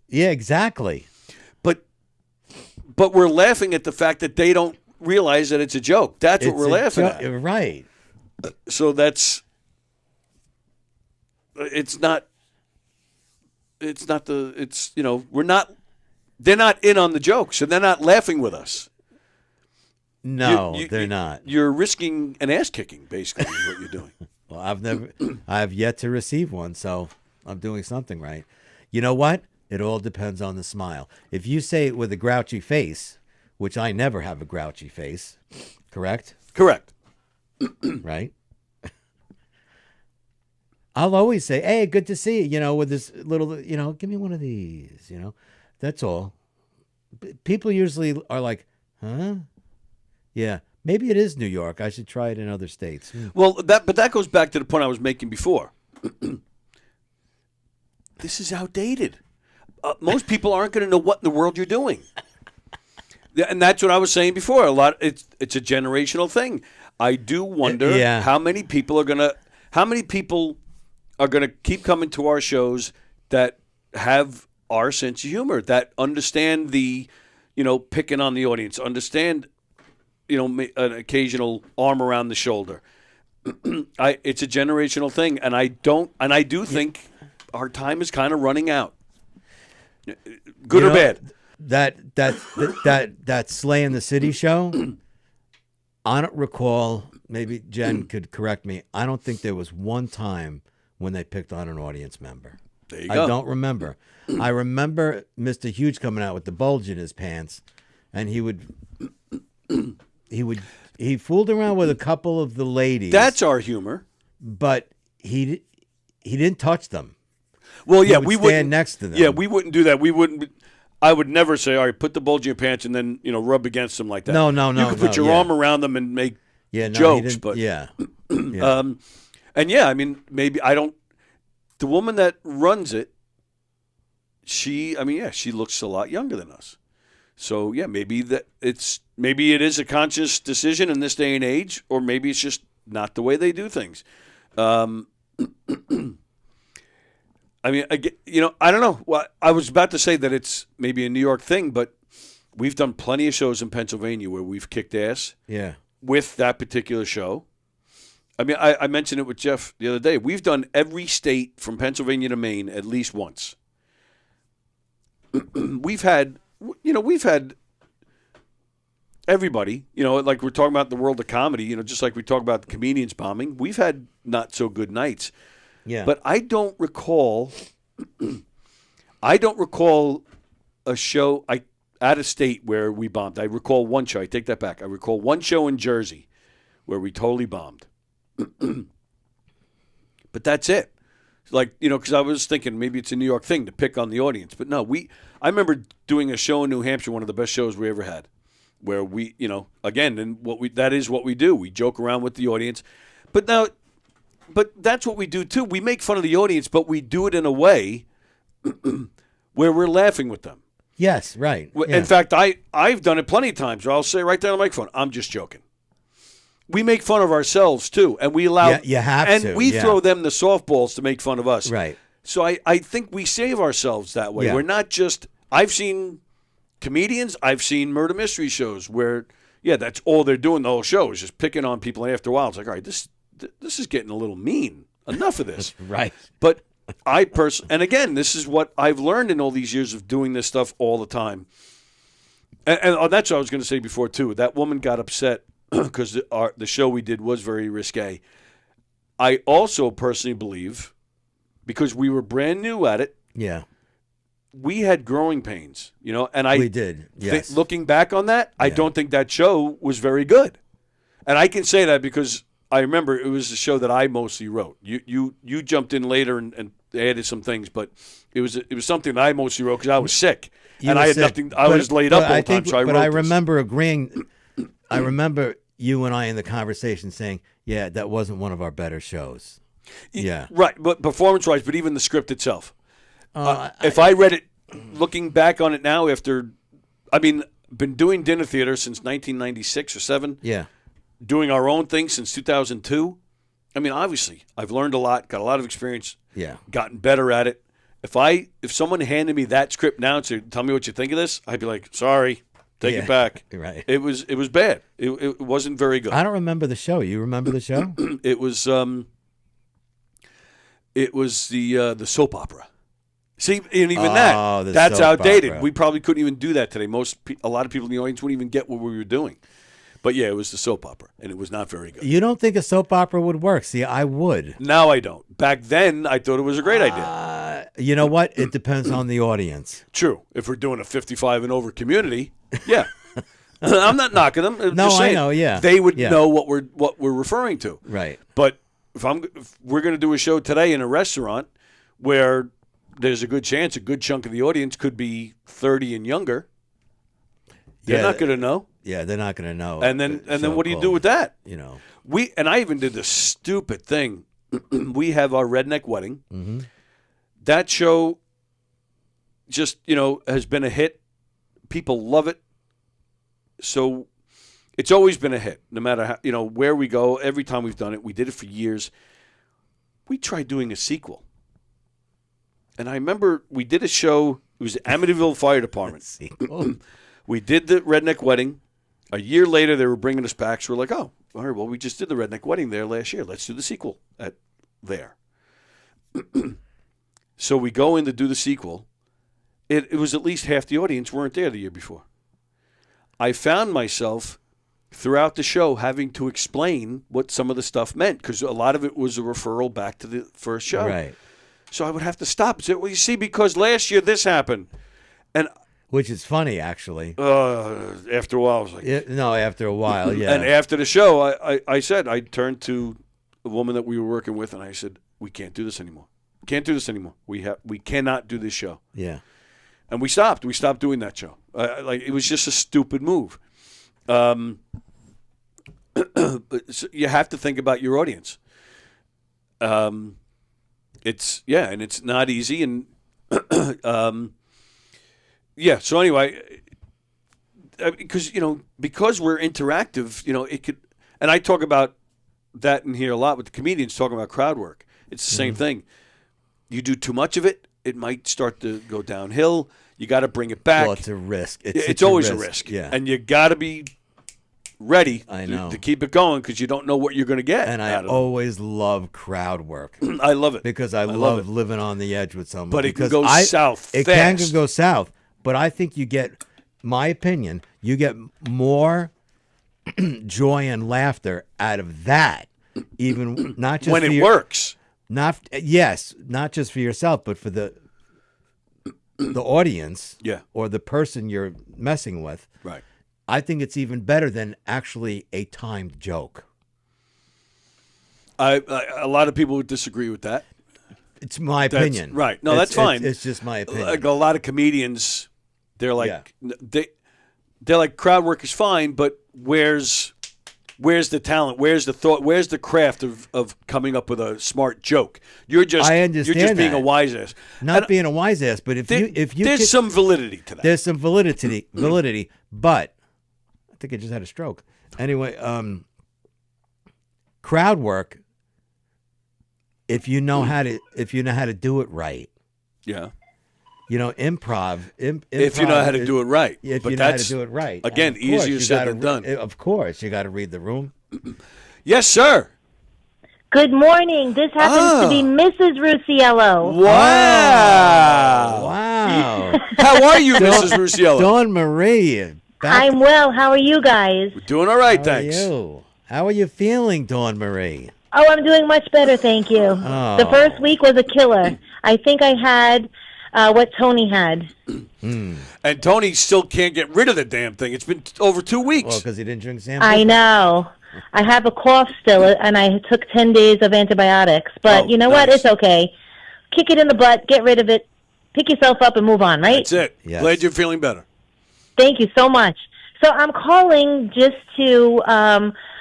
Yeah, exactly. But we're laughing at the fact that they don't realize that it's a joke. That's what we're laughing at. Right. So it's not, we're not, they're not in on the jokes, and they're not laughing with us. No, they're not. You're risking an ass kicking, basically, is what you're doing. Well, I've yet to receive one, so I'm doing something right. You know what? It all depends on the smile. If you say it with a grouchy face, which I never have a grouchy face, correct? Correct. Right? I'll always say, "Hey, good to see you," you know, with this little, you know, give me one of these, you know. That's all. People usually are like, huh? Yeah, maybe it is New York. I should try it in other states. Well, that goes back to the point I was making before. This is outdated. Most people aren't going to know what in the world you're doing. And that's what I was saying before. It's a generational thing. I do wonder how many people are going to keep coming to our shows that have our sense of humor, that understand the, picking on the audience, understand, an occasional arm around the shoulder. It's a generational thing, and I do think our time is kind of running out. Good or bad? That Slay in the City show, I don't recall, maybe Jen could correct me, I don't think there was one time when they picked on an audience member. There you go. I don't remember. I remember Mr. Huge coming out with the bulge in his pants, and he fooled around with a couple of the ladies. That's our humor. But he didn't touch them. Well, yeah, we would stand next to them. Yeah, we wouldn't do that. I would never say, all right, put the bulge in your pants and then, rub against them like that. No. You could put your arm around them and make jokes, but yeah. And yeah, I mean, maybe the woman that runs it, she looks a lot younger than us. So yeah, maybe it is a conscious decision in this day and age, or maybe it's just not the way they do things. I mean, I don't know. Well, I was about to say that it's maybe a New York thing, but we've done plenty of shows in Pennsylvania where we've kicked ass. Yeah. With that particular show. I mean, I mentioned it with Jeff the other day. We've done every state from Pennsylvania to Maine at least once. We've had everybody, like we're talking about the world of comedy, just like we talk about the comedians bombing. We've had not so good nights. Yeah. But I don't recall a show out of state where we bombed. I recall one show. I take that back. I recall one show in Jersey where we totally bombed. But that's it. Like, because I was thinking maybe it's a New York thing to pick on the audience. But no, I remember doing a show in New Hampshire, one of the best shows we ever had, where we, again, and that is what we do. We joke around with the audience. But that's what we do too. We make fun of the audience, but we do it in a way where we're laughing with them. Yes, right. Yeah. In fact, I've done it plenty of times where I'll say right there on the microphone, I'm just joking. We make fun of ourselves, too, and we allow... Yeah, you have and to, we yeah. throw them the softballs to make fun of us. Right. So I think we save ourselves that way. Yeah. We're not just... I've seen comedians, I've seen murder mystery shows where, yeah, that's all they're doing the whole show is just picking on people, and after a while, it's like, all right, this is getting a little mean. Enough of this. Right. But I and again, this is what I've learned in all these years of doing this stuff all the time. And that's what I was going to say before, too. That woman got upset because the show we did was very risque. I also personally believe, because we were brand new at it, Yeah. we had growing pains, and We did, yes. Looking back on that, I don't think that show was very good. And I can say that because I remember it was the show that I mostly wrote. You jumped in later and added some things, but it was something that I mostly wrote because I was sick. And I had nothing. I was laid up all the time, so I wrote But I this. remember agreeing. I remember you and I in the conversation saying, "Yeah, that wasn't one of our better shows." Yeah, Right, but performance-wise, but even the script itself. If I read it, looking back on it now been doing dinner theater since 1996 or 7. Yeah. Doing our own thing since 2002. Obviously, I've learned a lot, got a lot of experience. Yeah. Gotten better at it. If someone handed me that script now and said, "Tell me what you think of this," I'd be like, "Sorry, take it back." Right. It was bad. It wasn't very good. I don't remember the show. You remember the show? It was the soap opera. See, and even that's soap outdated. opera. We probably couldn't even do that today. A lot of people in the audience wouldn't even get what we were doing. But yeah, it was the soap opera, and it was not very good. You don't think a soap opera would work? See, I would. Now I don't. Back then, I thought it was a great idea. You know what? It depends on the audience. True. If we're doing a 55 and over community, yeah. I'm not knocking them. I'm No, just saying, I know. Yeah, they would Yeah. know what we're referring to. Right. But if we're going to do a show today in a restaurant where there's a good chance a good chunk of the audience could be 30 and younger, they're not going to know. Yeah, they're not going to know. And then what do you do with that? I even did this stupid thing. We have our redneck wedding. Mm-hmm. That show just, has been a hit. People love it. So it's always been a hit, no matter how, where we go. Every time we've done it, we did it for years. We tried doing a sequel. And I remember we did a show. It was the Amityville Fire Department. Sequel. We did the redneck wedding. A year later, they were bringing us back. So we're like, oh, all right, well, we just did the redneck wedding there last year. Let's do the sequel there. So we go in to do the sequel. It was at least half the audience weren't there the year before. I found myself throughout the show having to explain what some of the stuff meant because a lot of it was a referral back to the first show. Right. So I would have to stop and say, well, you see, because last year this happened. And which is funny, actually. After a while, I was like... after a while, yeah. And after the show, I said, I turned to a woman that we were working with, and I said, we can't do this anymore. Can't do this anymore. We cannot do this show. Yeah. And we stopped. We stopped doing that show. It was just a stupid move. But you have to think about your audience. And it's not easy. And so anyway, because we're interactive, it could. And I talk about that in here a lot with the comedians talking about crowd work. It's the same thing. You do too much of it, it might start to go downhill. You got to bring it back. Well, it's a risk. It's always a risk. Yeah. And you got to be ready to keep it going because you don't know what you're going to get. And I always love crowd work. I love it. Because I love living on the edge with someone. But it can go south It fast. can go south. But I think you get, my opinion, you get more joy and laughter out of that. Even not just when it works. Not just for yourself, but for the audience, or the person you're messing with. Right. I think it's even better than actually a timed joke. A lot of people would disagree with that. It's my opinion. Right. No, that's fine. It's just my opinion. Like a lot of comedians, they're like they're like crowd work is fine, but where's Where's the talent? Where's the thought? Where's the craft of coming up with a smart joke? You're just I understand you're just being that. a wise ass. Not being a wise ass, but if you there's some validity to that. There's some validity, but I think I just had a stroke. Anyway, crowd work. If you know how to do it right. Yeah. Improv. If you know how to do it right. If but you know how that's, to do it right. Again, easier said than done. Of course, you got to read the room. Yes, sir. Good morning. This happens to be Mrs. Rusiello. Wow. Wow. How are you, Mrs. Rusiello? Dawn Marie. I'm well. How are you guys? We're doing all right, How thanks. are you? How are you feeling, Dawn Marie? Oh, I'm doing much better, thank you. Oh. The first week was a killer. I think I had what Tony had. And Tony still can't get rid of the damn thing. It's been over 2 weeks. Well, because he didn't drink Sam. I know. I have a cough still, and I took 10 days of antibiotics. But you know what? It's okay. Kick it in the butt, get rid of it, pick yourself up, and move on, right? That's it. Yes. Glad you're feeling better. Thank you so much. So I'm calling just to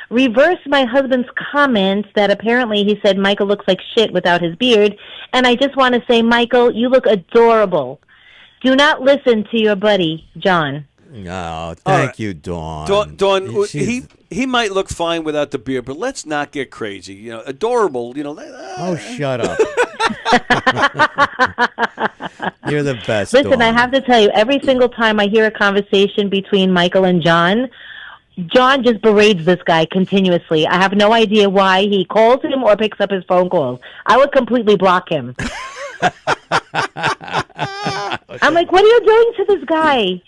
reverse my husband's comment that apparently he said Michael looks like shit without his beard. And I just want to say, Michael, you look adorable. Do not listen to your buddy, John. No, thank you, Dawn. Dawn, She's- he might look fine without the beard, but let's not get crazy. Adorable. Oh, shut up. You're the best. Listen, Dawn. I have to tell you, every single time I hear a conversation between Michael and John just berates this guy continuously. I have no idea why he calls him or picks up his phone calls. I would completely block him. I'm like, what are you doing to this guy?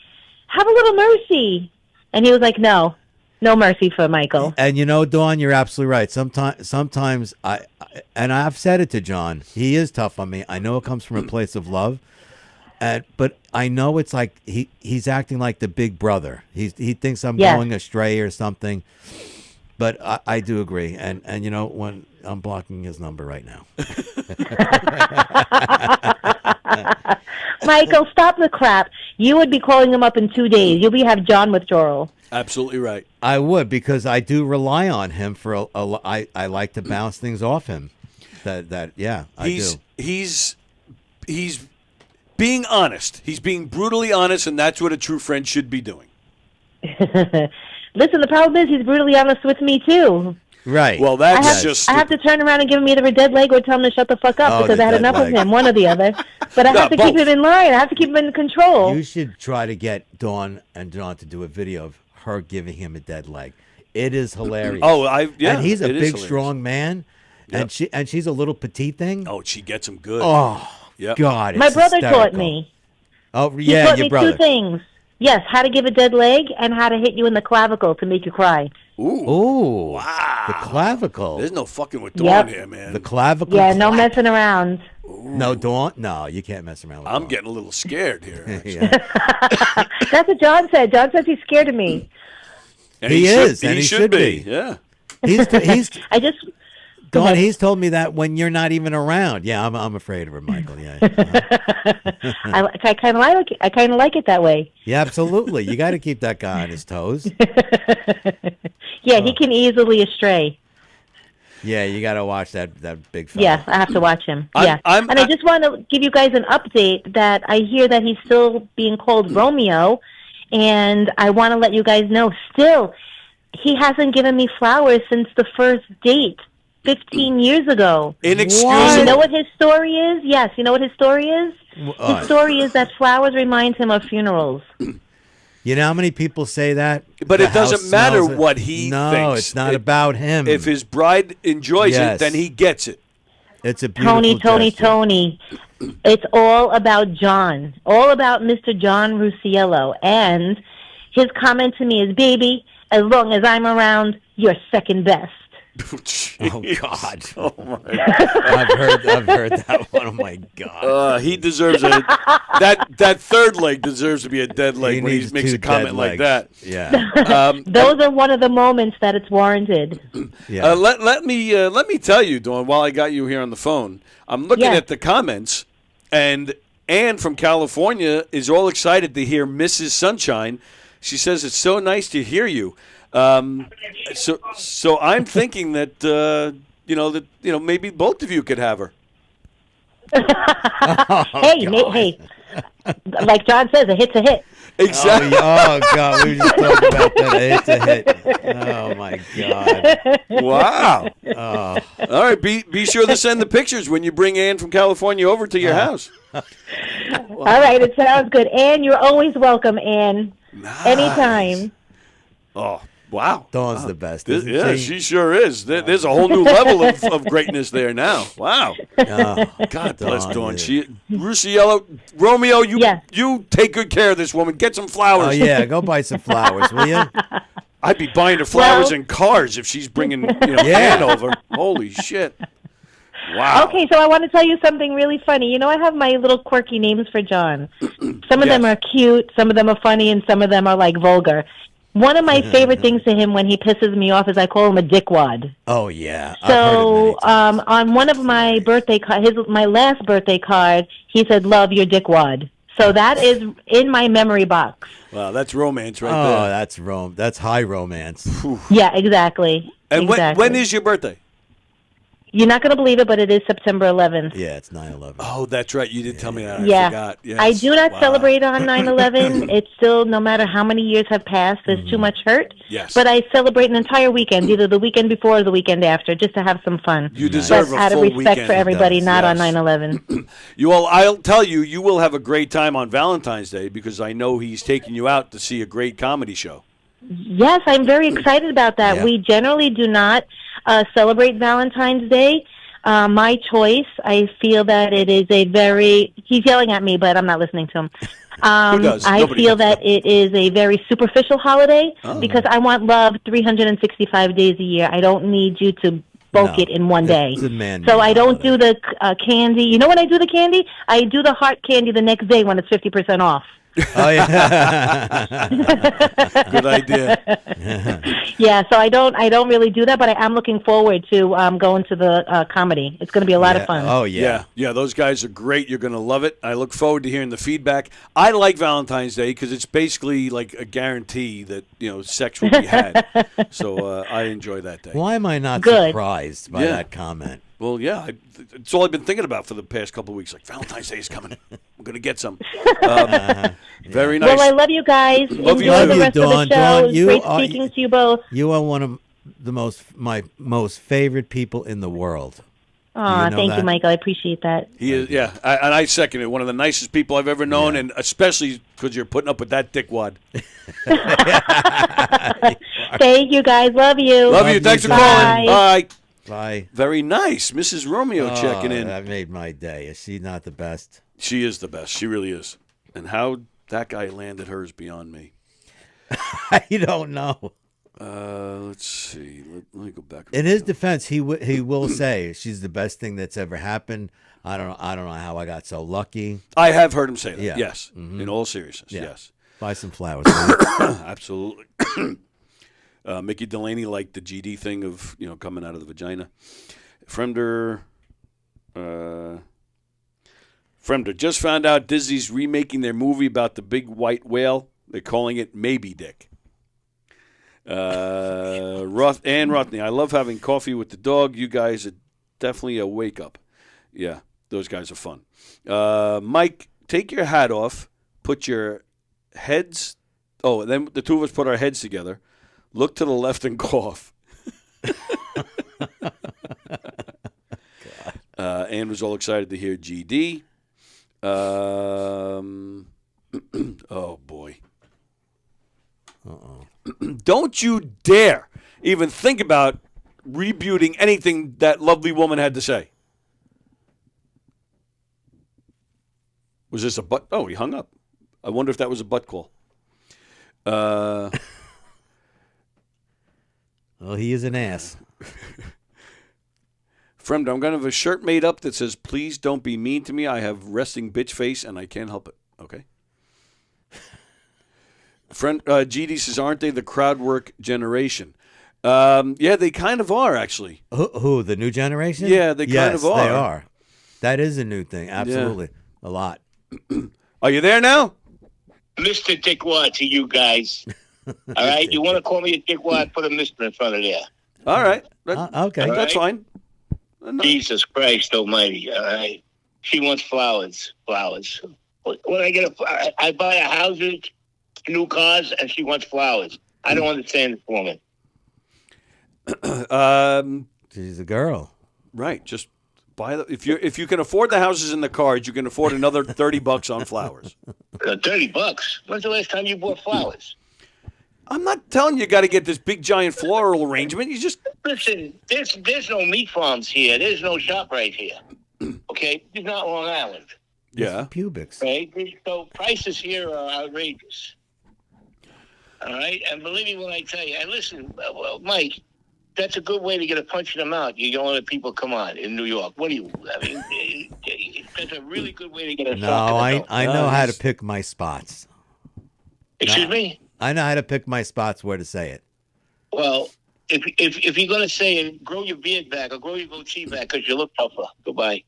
Have a little mercy. And he was like, no mercy for Michael. And Dawn, you're absolutely right. Sometimes I've said it to John. He is tough on me. I know it comes from a place of love, but I know it's like he's acting like the big brother. He thinks I'm going astray or something. But I do agree. And when I'm blocking his number right now. Michael, stop the crap. You would be calling him up in 2 days. You'll have John withdrawal. Absolutely right. I would, because I do rely on him for I like to bounce things off him. I do. He's being honest. He's being brutally honest, and that's what a true friend should be doing. Listen, the problem is he's brutally honest with me too. Right. Well, I have to turn around and give him either a dead leg or tell him to shut the fuck up because I had enough of him, one or the other. But I have to keep him in line. I have to keep him in control. You should try to get Dawn and John to do a video of her giving him a dead leg. It is hilarious. And he's a big, strong man, and she's a little petite thing. Oh, she gets him good. Oh, yep. God, My it's brother hysterical. taught me. Oh, He yeah, taught your me brother. 2 things. Yes, how to give a dead leg and how to hit you in the clavicle to make you cry. Ooh. Wow. The clavicle. There's no fucking with Dawn here, man. The clavicle. Yeah, no messing around. No, Dawn. No, you can't mess around with I'm Dawn. getting a little scared here. That's what John said. John says he's scared of me. And he is, should, and he he should should be. be. Yeah. He's I just... Dawn, he's told me that when you're not even around. Yeah, I'm afraid of her, Michael. Yeah. I kind of like it that way. Yeah, absolutely. You got to keep that guy on his toes. Yeah, he can easily astray. Yeah, you got to watch that big fella. Yeah, I have to watch him. I just want to give you guys an update that I hear that he's still being called Romeo, and I want to let you guys know still he hasn't given me flowers since the first date 15 years ago. Inexcusable. You know what his story is? Yes, you know what his story is? His story is that flowers remind him of funerals. You know how many people say that? But The it doesn't house matter smells what he thinks. No, it's not about him. If his bride enjoys Yes. it, then he gets it. It's a beautiful Tony. It's all about John. All about Mr. John Rusiello. And his comment to me is, baby, as long as I'm around, you're second best. Oh God! Oh my God. I've heard that one. Oh my God! He deserves that third leg deserves to be a dead leg He when he needs makes 2 a comment dead like that. legs. Yeah. Those are one of the moments that it's warranted. Yeah. Let me tell you, Dawn, while I got you here on the phone, I'm looking at the comments, and Ann from California is all excited to hear Mrs. Sunshine. She says it's so nice to hear you. So I'm thinking that maybe both of you could have her. Hey, like John says, a hit's a hit. Exactly. Oh God, we were just talking about that. It's a hit. Oh my God. Wow. Oh. All right. Be sure to send the pictures when you bring Ann from California over to your house. All right, it sounds good. Ann, you're always welcome, Ann. Nice. Anytime. Oh, wow. Dawn's the best. She sure is. There's a whole new level of greatness there now. Wow. Oh, God bless Dawn. dude. Rusiello, Romeo, you take good care of this woman. Get some flowers. Oh yeah, go buy some flowers, will you? I'd be buying her flowers and cars if she's bringing Ann over. Holy shit. Wow. Okay, so I want to tell you something really funny. You know, I have my little quirky names for John. Some of them are cute, some of them are funny, and some of them are like vulgar. One of my favorite things to him when he pisses me off is I call him a dickwad. Oh yeah. So on one of my my last birthday card, he said, "Love your dickwad." So that is in my memory box. Wow, that's romance right there. Oh, that's high romance. Yeah, exactly. And when is your birthday? You're not going to believe it, but it is September 11th. Yeah, it's 9/11. Oh, that's right. You did tell me that. I Yeah. forgot. Yes. I do not celebrate on 9/11. It's still, no matter how many years have passed, there's too much hurt. Yes. But I celebrate an entire weekend, either the weekend before or the weekend after, just to have some fun. You deserve but a out full of respect weekend. for everybody, not on Yes. 9/11. I'll tell you, you will have a great time on Valentine's Day because I know he's taking you out to see a great comedy show. Yes, I'm very excited about that. Yeah. We generally do not celebrate Valentine's Day. My choice, I feel that it is he's yelling at me, but I'm not listening to him. Who does? I Nobody feel does. that it is a very superficial holiday Oh. because I want love 365 days a year. I don't need you to bulk it in one day. It's a man-made So I don't do the candy. You know when I do the candy? I do the heart candy the next day when it's 50% off. Oh yeah. Good idea. Yeah, so I don't really do that, but I am looking forward to going to the comedy. It's going to be a lot of fun. Oh yeah. Yeah, those guys are great. You're going to love it. I look forward to hearing the feedback. I like Valentine's Day because it's basically like a guarantee that, sex will be had. So I enjoy that day. Why am I not Good. surprised by that comment? Well, yeah, it's all I've been thinking about for the past couple of weeks. Like, Valentine's Day is coming. I'm going to get some. Very nice. Well, I love you guys. Love you Enjoy too. the rest of the Dawn. show. Dawn, It was you great are- speaking to you both. You are one of my most favorite people in the world. Aw, know thank that? you, Michael. I appreciate that. He is, yeah, and I second it. One of the nicest people I've ever known, and especially because you're putting up with that dickwad. Thank you, guys. Love you. Love you. Thanks for Bye. calling. Bye. Bye. Very nice. Mrs. Romeo checking in. That made my day. Is she not the best? She is the best. She really is. And how that guy landed her is beyond me. I don't know. Let's see. Let me go back. In his defense, he will say she's the best thing that's ever happened. I don't know how I got so lucky. I have heard him say that. Yeah. Yes. Mhm. In all seriousness. Yeah. Yes. Buy some flowers. Absolutely. Mickey Delaney liked the GD thing of coming out of the vagina. Fremder just found out Disney's remaking their movie about the big white whale. They're calling it Maybe Dick. Ann Rothney, I love having coffee with the dog. You guys are definitely a wake up. Yeah, those guys are fun. Mike, take your hat off. Put your heads. Oh, then the two of us put our heads together. Look to the left and cough. Ann was all excited to hear GD. Oh, boy. Uh-oh. Don't you dare even think about rebutting anything that lovely woman had to say. Was this a butt? Oh, he hung up. I wonder if that was a butt call. Well, he is an ass. Friend, I'm going to have a shirt made up that says, "Please don't be mean to me. I have resting bitch face and I can't help it." Okay. Friend, GD says, "Aren't they the crowd work generation?" Yeah, they kind of are, actually. Who the new generation? Yeah, they kind of are. They are. That is a new thing. Absolutely. Yeah. A lot. Are you there now? Mr. Dickwad to you guys. All right? You want to call me a dickwad, put a mister in front of there. All right. Okay. That's fine. Jesus Christ almighty, all right? She wants flowers. When I get I buy her houses, new cars, and she wants flowers. I don't understand this woman. She's a girl. Right. Just buy if you can afford the houses and the cars, you can afford another $30 on flowers. $30? When's the last time you bought flowers? I'm not telling you got to get this big giant floral arrangement. You just listen. There's no meat farms here. There's no shop right here. Okay, it's not Long Island. Yeah. Pubics. Right. So prices here are outrageous. All right, and believe me when I tell you. And listen, well, Mike, that's a good way to get a punch in the mouth. You don't let people come on in New York. What do you? I mean, that's a really good way to get a. No, I know how to pick my spots. Excuse me? I know how to pick my spots where to say it. Well, if you're gonna say it, grow your beard back or grow your goatee back because you look tougher. Goodbye.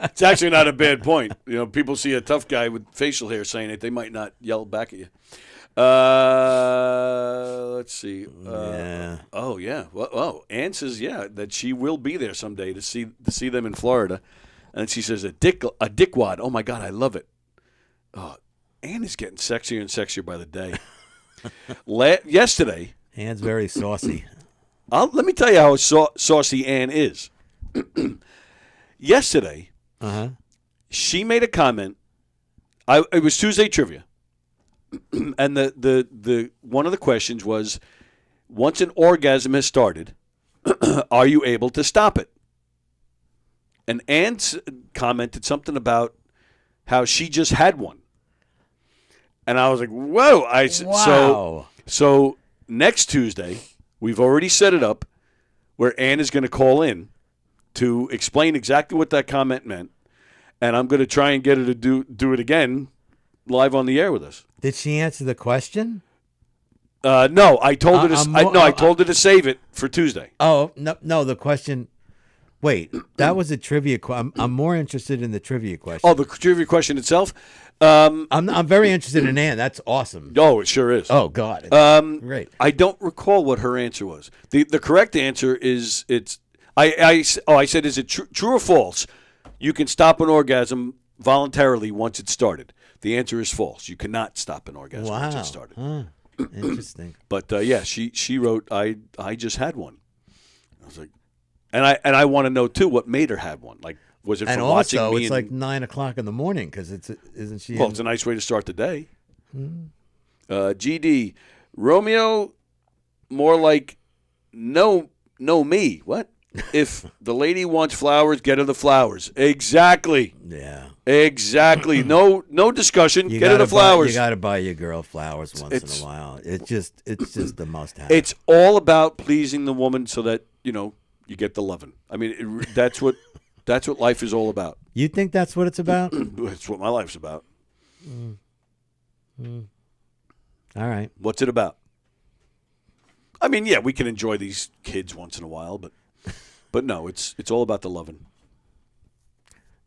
It's actually not a bad point. You know, people see a tough guy with facial hair saying it, they might not yell back at you. Let's see. Oh yeah. Well, Ann says that she will be there someday to see them in Florida, and she says a dickwad. Oh my God, I love it. Oh, Ann is getting sexier and sexier by the day. Yesterday, Ann's very saucy. Let me tell you how saucy Ann is. Yesterday, she made a comment. It was Tuesday trivia, and the one of the questions was, once an orgasm has started, are you able to stop it? And Ann commented something about how she just had one. And I was like, whoa. Wow. So next Tuesday, we've already set it up where Ann is going to call in to explain exactly what that comment meant. And I'm going to try and get her to do it again live on the air with us. Did she answer the question? No, I told her to I told her to save it for Tuesday. Oh, no, the question. Wait, that was a trivia question. I'm more interested in the trivia question. Oh, the trivia question itself? I'm very interested in Ann. That's awesome. Oh, it sure is. Oh, God. Great. I don't recall what her answer was. The correct answer is I said, is it true or false? You can stop an orgasm voluntarily once it's started. The answer is false. You cannot stop an orgasm once it's started. Huh. Interesting. But she wrote, I just had one. I was like, and I want to know too what made her have one. Like, was it from watching me? And also, it's like 9 o'clock in the morning because isn't she? Well, it's a nice way to start the day. GD, Romeo, more like no me. What? If the lady wants flowers, get her the flowers. Exactly. Yeah. Exactly. No discussion. Get her the flowers. You got to buy your girl flowers once in a while. It's just the must have. It's all about pleasing the woman so that you get the loving. I mean, that's what life is all about. You think that's what it's about? That's what my life's about. All right. What's it about? I mean, yeah, we can enjoy these kids once in a while, but no, it's all about the loving.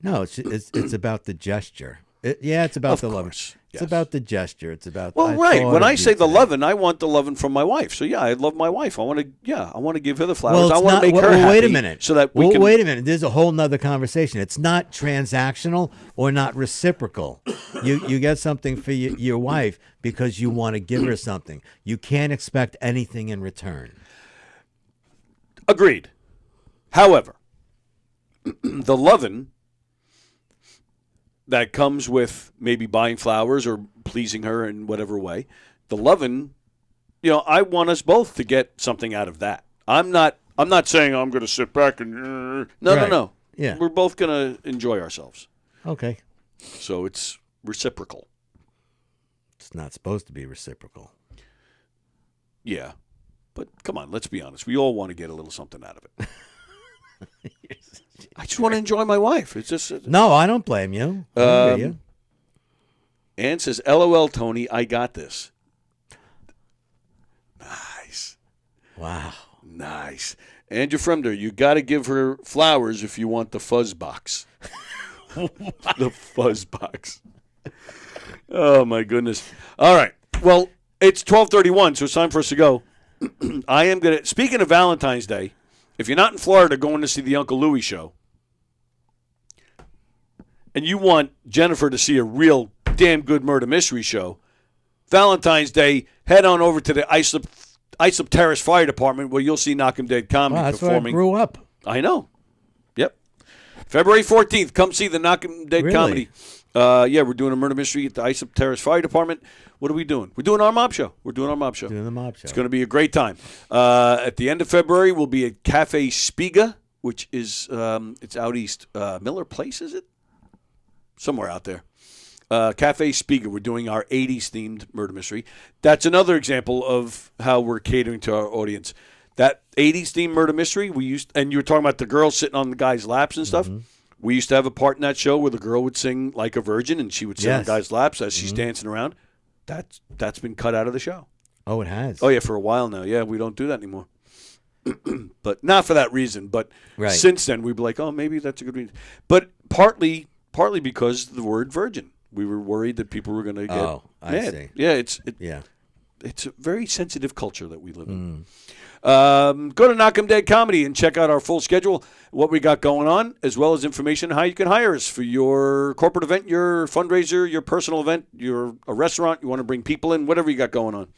No, it's about the gesture. It's about the loving. It's about the gesture. It's about right. When I say the loving, I want the loving from my wife. So yeah, I love my wife. I want to give her the flowers. I want to make her happy. Wait a minute. So that we can wait a minute. There's a whole nother conversation. It's not transactional or not reciprocal. You get something for your wife because you want to give her something. You can't expect anything in return. Agreed. However, the loving that comes with maybe buying flowers or pleasing her in whatever way, the loving, I want us both to get something out of that. I'm not saying I'm going to sit back and no. Yeah. We're both going to enjoy ourselves. Okay. So it's reciprocal. It's not supposed to be reciprocal. Yeah. But come on, let's be honest. We all want to get a little something out of it. I just want to enjoy my wife. It's just no. I don't blame you. I hear you. Ann says, "LOL, Tony, I got this." Nice. Wow. Nice. Andrew Fremder, you got to give her flowers if you want the fuzz box. The fuzz box. Oh my goodness. All right. Well, it's 12:31, so it's time for us to go. I am going to, speaking of Valentine's Day, if you're not in Florida going to see the Uncle Louie show, and you want Jennifer to see a real damn good murder mystery show, Valentine's Day, head on over to the Islip Terrace Fire Department where you'll see Knockem Dead Comedy Wow, that's performing. where I grew up. I know. Yep. February 14th, come see the Knockem Dead Really? Comedy. Yeah, we're doing a murder mystery at the Islip Terrace Fire Department. What are we doing? We're doing our mob show. Doing the mob show. It's going to be a great time. At the end of February, we'll be at Cafe Spiga, which is it's out east. Miller Place, is it? Somewhere out there. Cafe Spiga. We're doing our 80s themed murder mystery. That's another example of how we're catering to our audience. That 80s themed murder mystery and you were talking about the girls sitting on the guys' laps and stuff. We used to have a part in that show where the girl would sing like a virgin and she would sit on the guys' laps as she's dancing around. That's been cut out of the show. Oh, it has. Oh yeah, for a while now. Yeah, we don't do that anymore. But not for that reason. But Right. since then, we'd be like, oh, maybe that's a good reason. But partly because of the word virgin. We were worried that people were going to get I see. Yeah, it's a very sensitive culture that we live in. Go to Knockem Dead Comedy and check out our full schedule, what we got going on, as well as information on how you can hire us for your corporate event, your fundraiser, your personal event, a restaurant, you want to bring people in, whatever you got going on.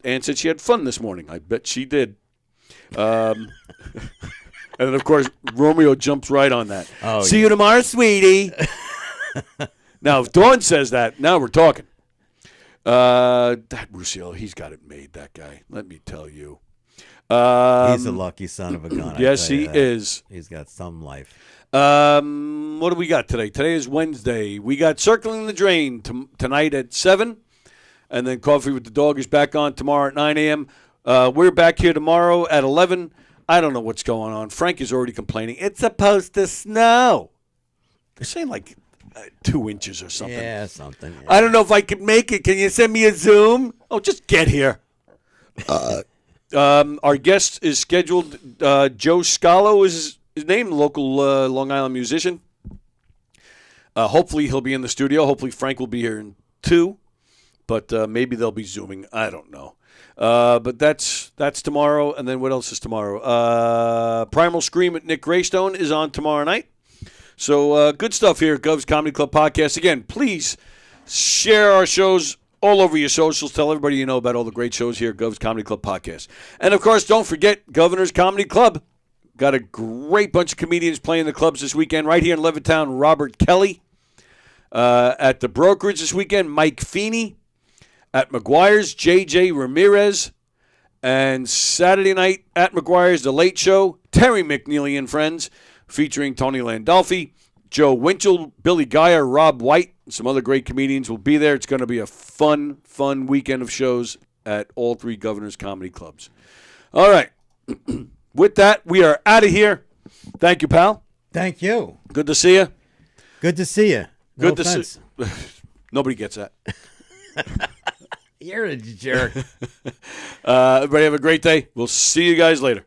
Ann said she had fun this morning. I bet she did. And then, of course, Romeo jumps right on that. Oh, See you tomorrow, sweetie. Now, if Dawn says that, now we're talking. That Ruscio, he's got it made, that guy. Let me tell you. He's a lucky son of a gun. Yes, he is. He's got some life. What do we got today? Today is Wednesday. We got Circling the Drain tonight at 7. And then Coffee with the Dog is back on tomorrow at 9 a.m. We're back here tomorrow at 11. I don't know what's going on. Frank is already complaining. It's supposed to snow. They're saying like 2 inches or something. Yeah, something. Yeah. I don't know if I can make it. Can you send me a Zoom? Oh, just get here. Our guest is scheduled. Joe Scalo is his name, local Long Island musician. Hopefully he'll be in the studio. Hopefully Frank will be here in 2. But maybe they'll be Zooming. I don't know. But that's tomorrow. And then what else is tomorrow? Primal Scream at Nick Greystone is on tomorrow night. So good stuff here at Gov's Comedy Club Podcast. Again, please share our shows all over your socials. Tell everybody you know about all the great shows here at Gov's Comedy Club Podcast. And, of course, don't forget Governor's Comedy Club. Got a great bunch of comedians playing the clubs this weekend right here in Levittown. Robert Kelly. At the Brokerage this weekend, Mike Feeney. At McGuire's, J.J. Ramirez. And Saturday night at McGuire's, The Late Show, Terry McNeely and Friends, featuring Tony Landolfi, Joe Winchell, Billy Geyer, Rob White, and some other great comedians will be there. It's going to be a fun weekend of shows at all 3 Governor's Comedy Clubs. All right. With that, we are out of here. Thank you, pal. Thank you. Good to see you. Good to see you. No Good offense. to see. Nobody gets that. You're a jerk. Everybody have a great day. We'll see you guys later.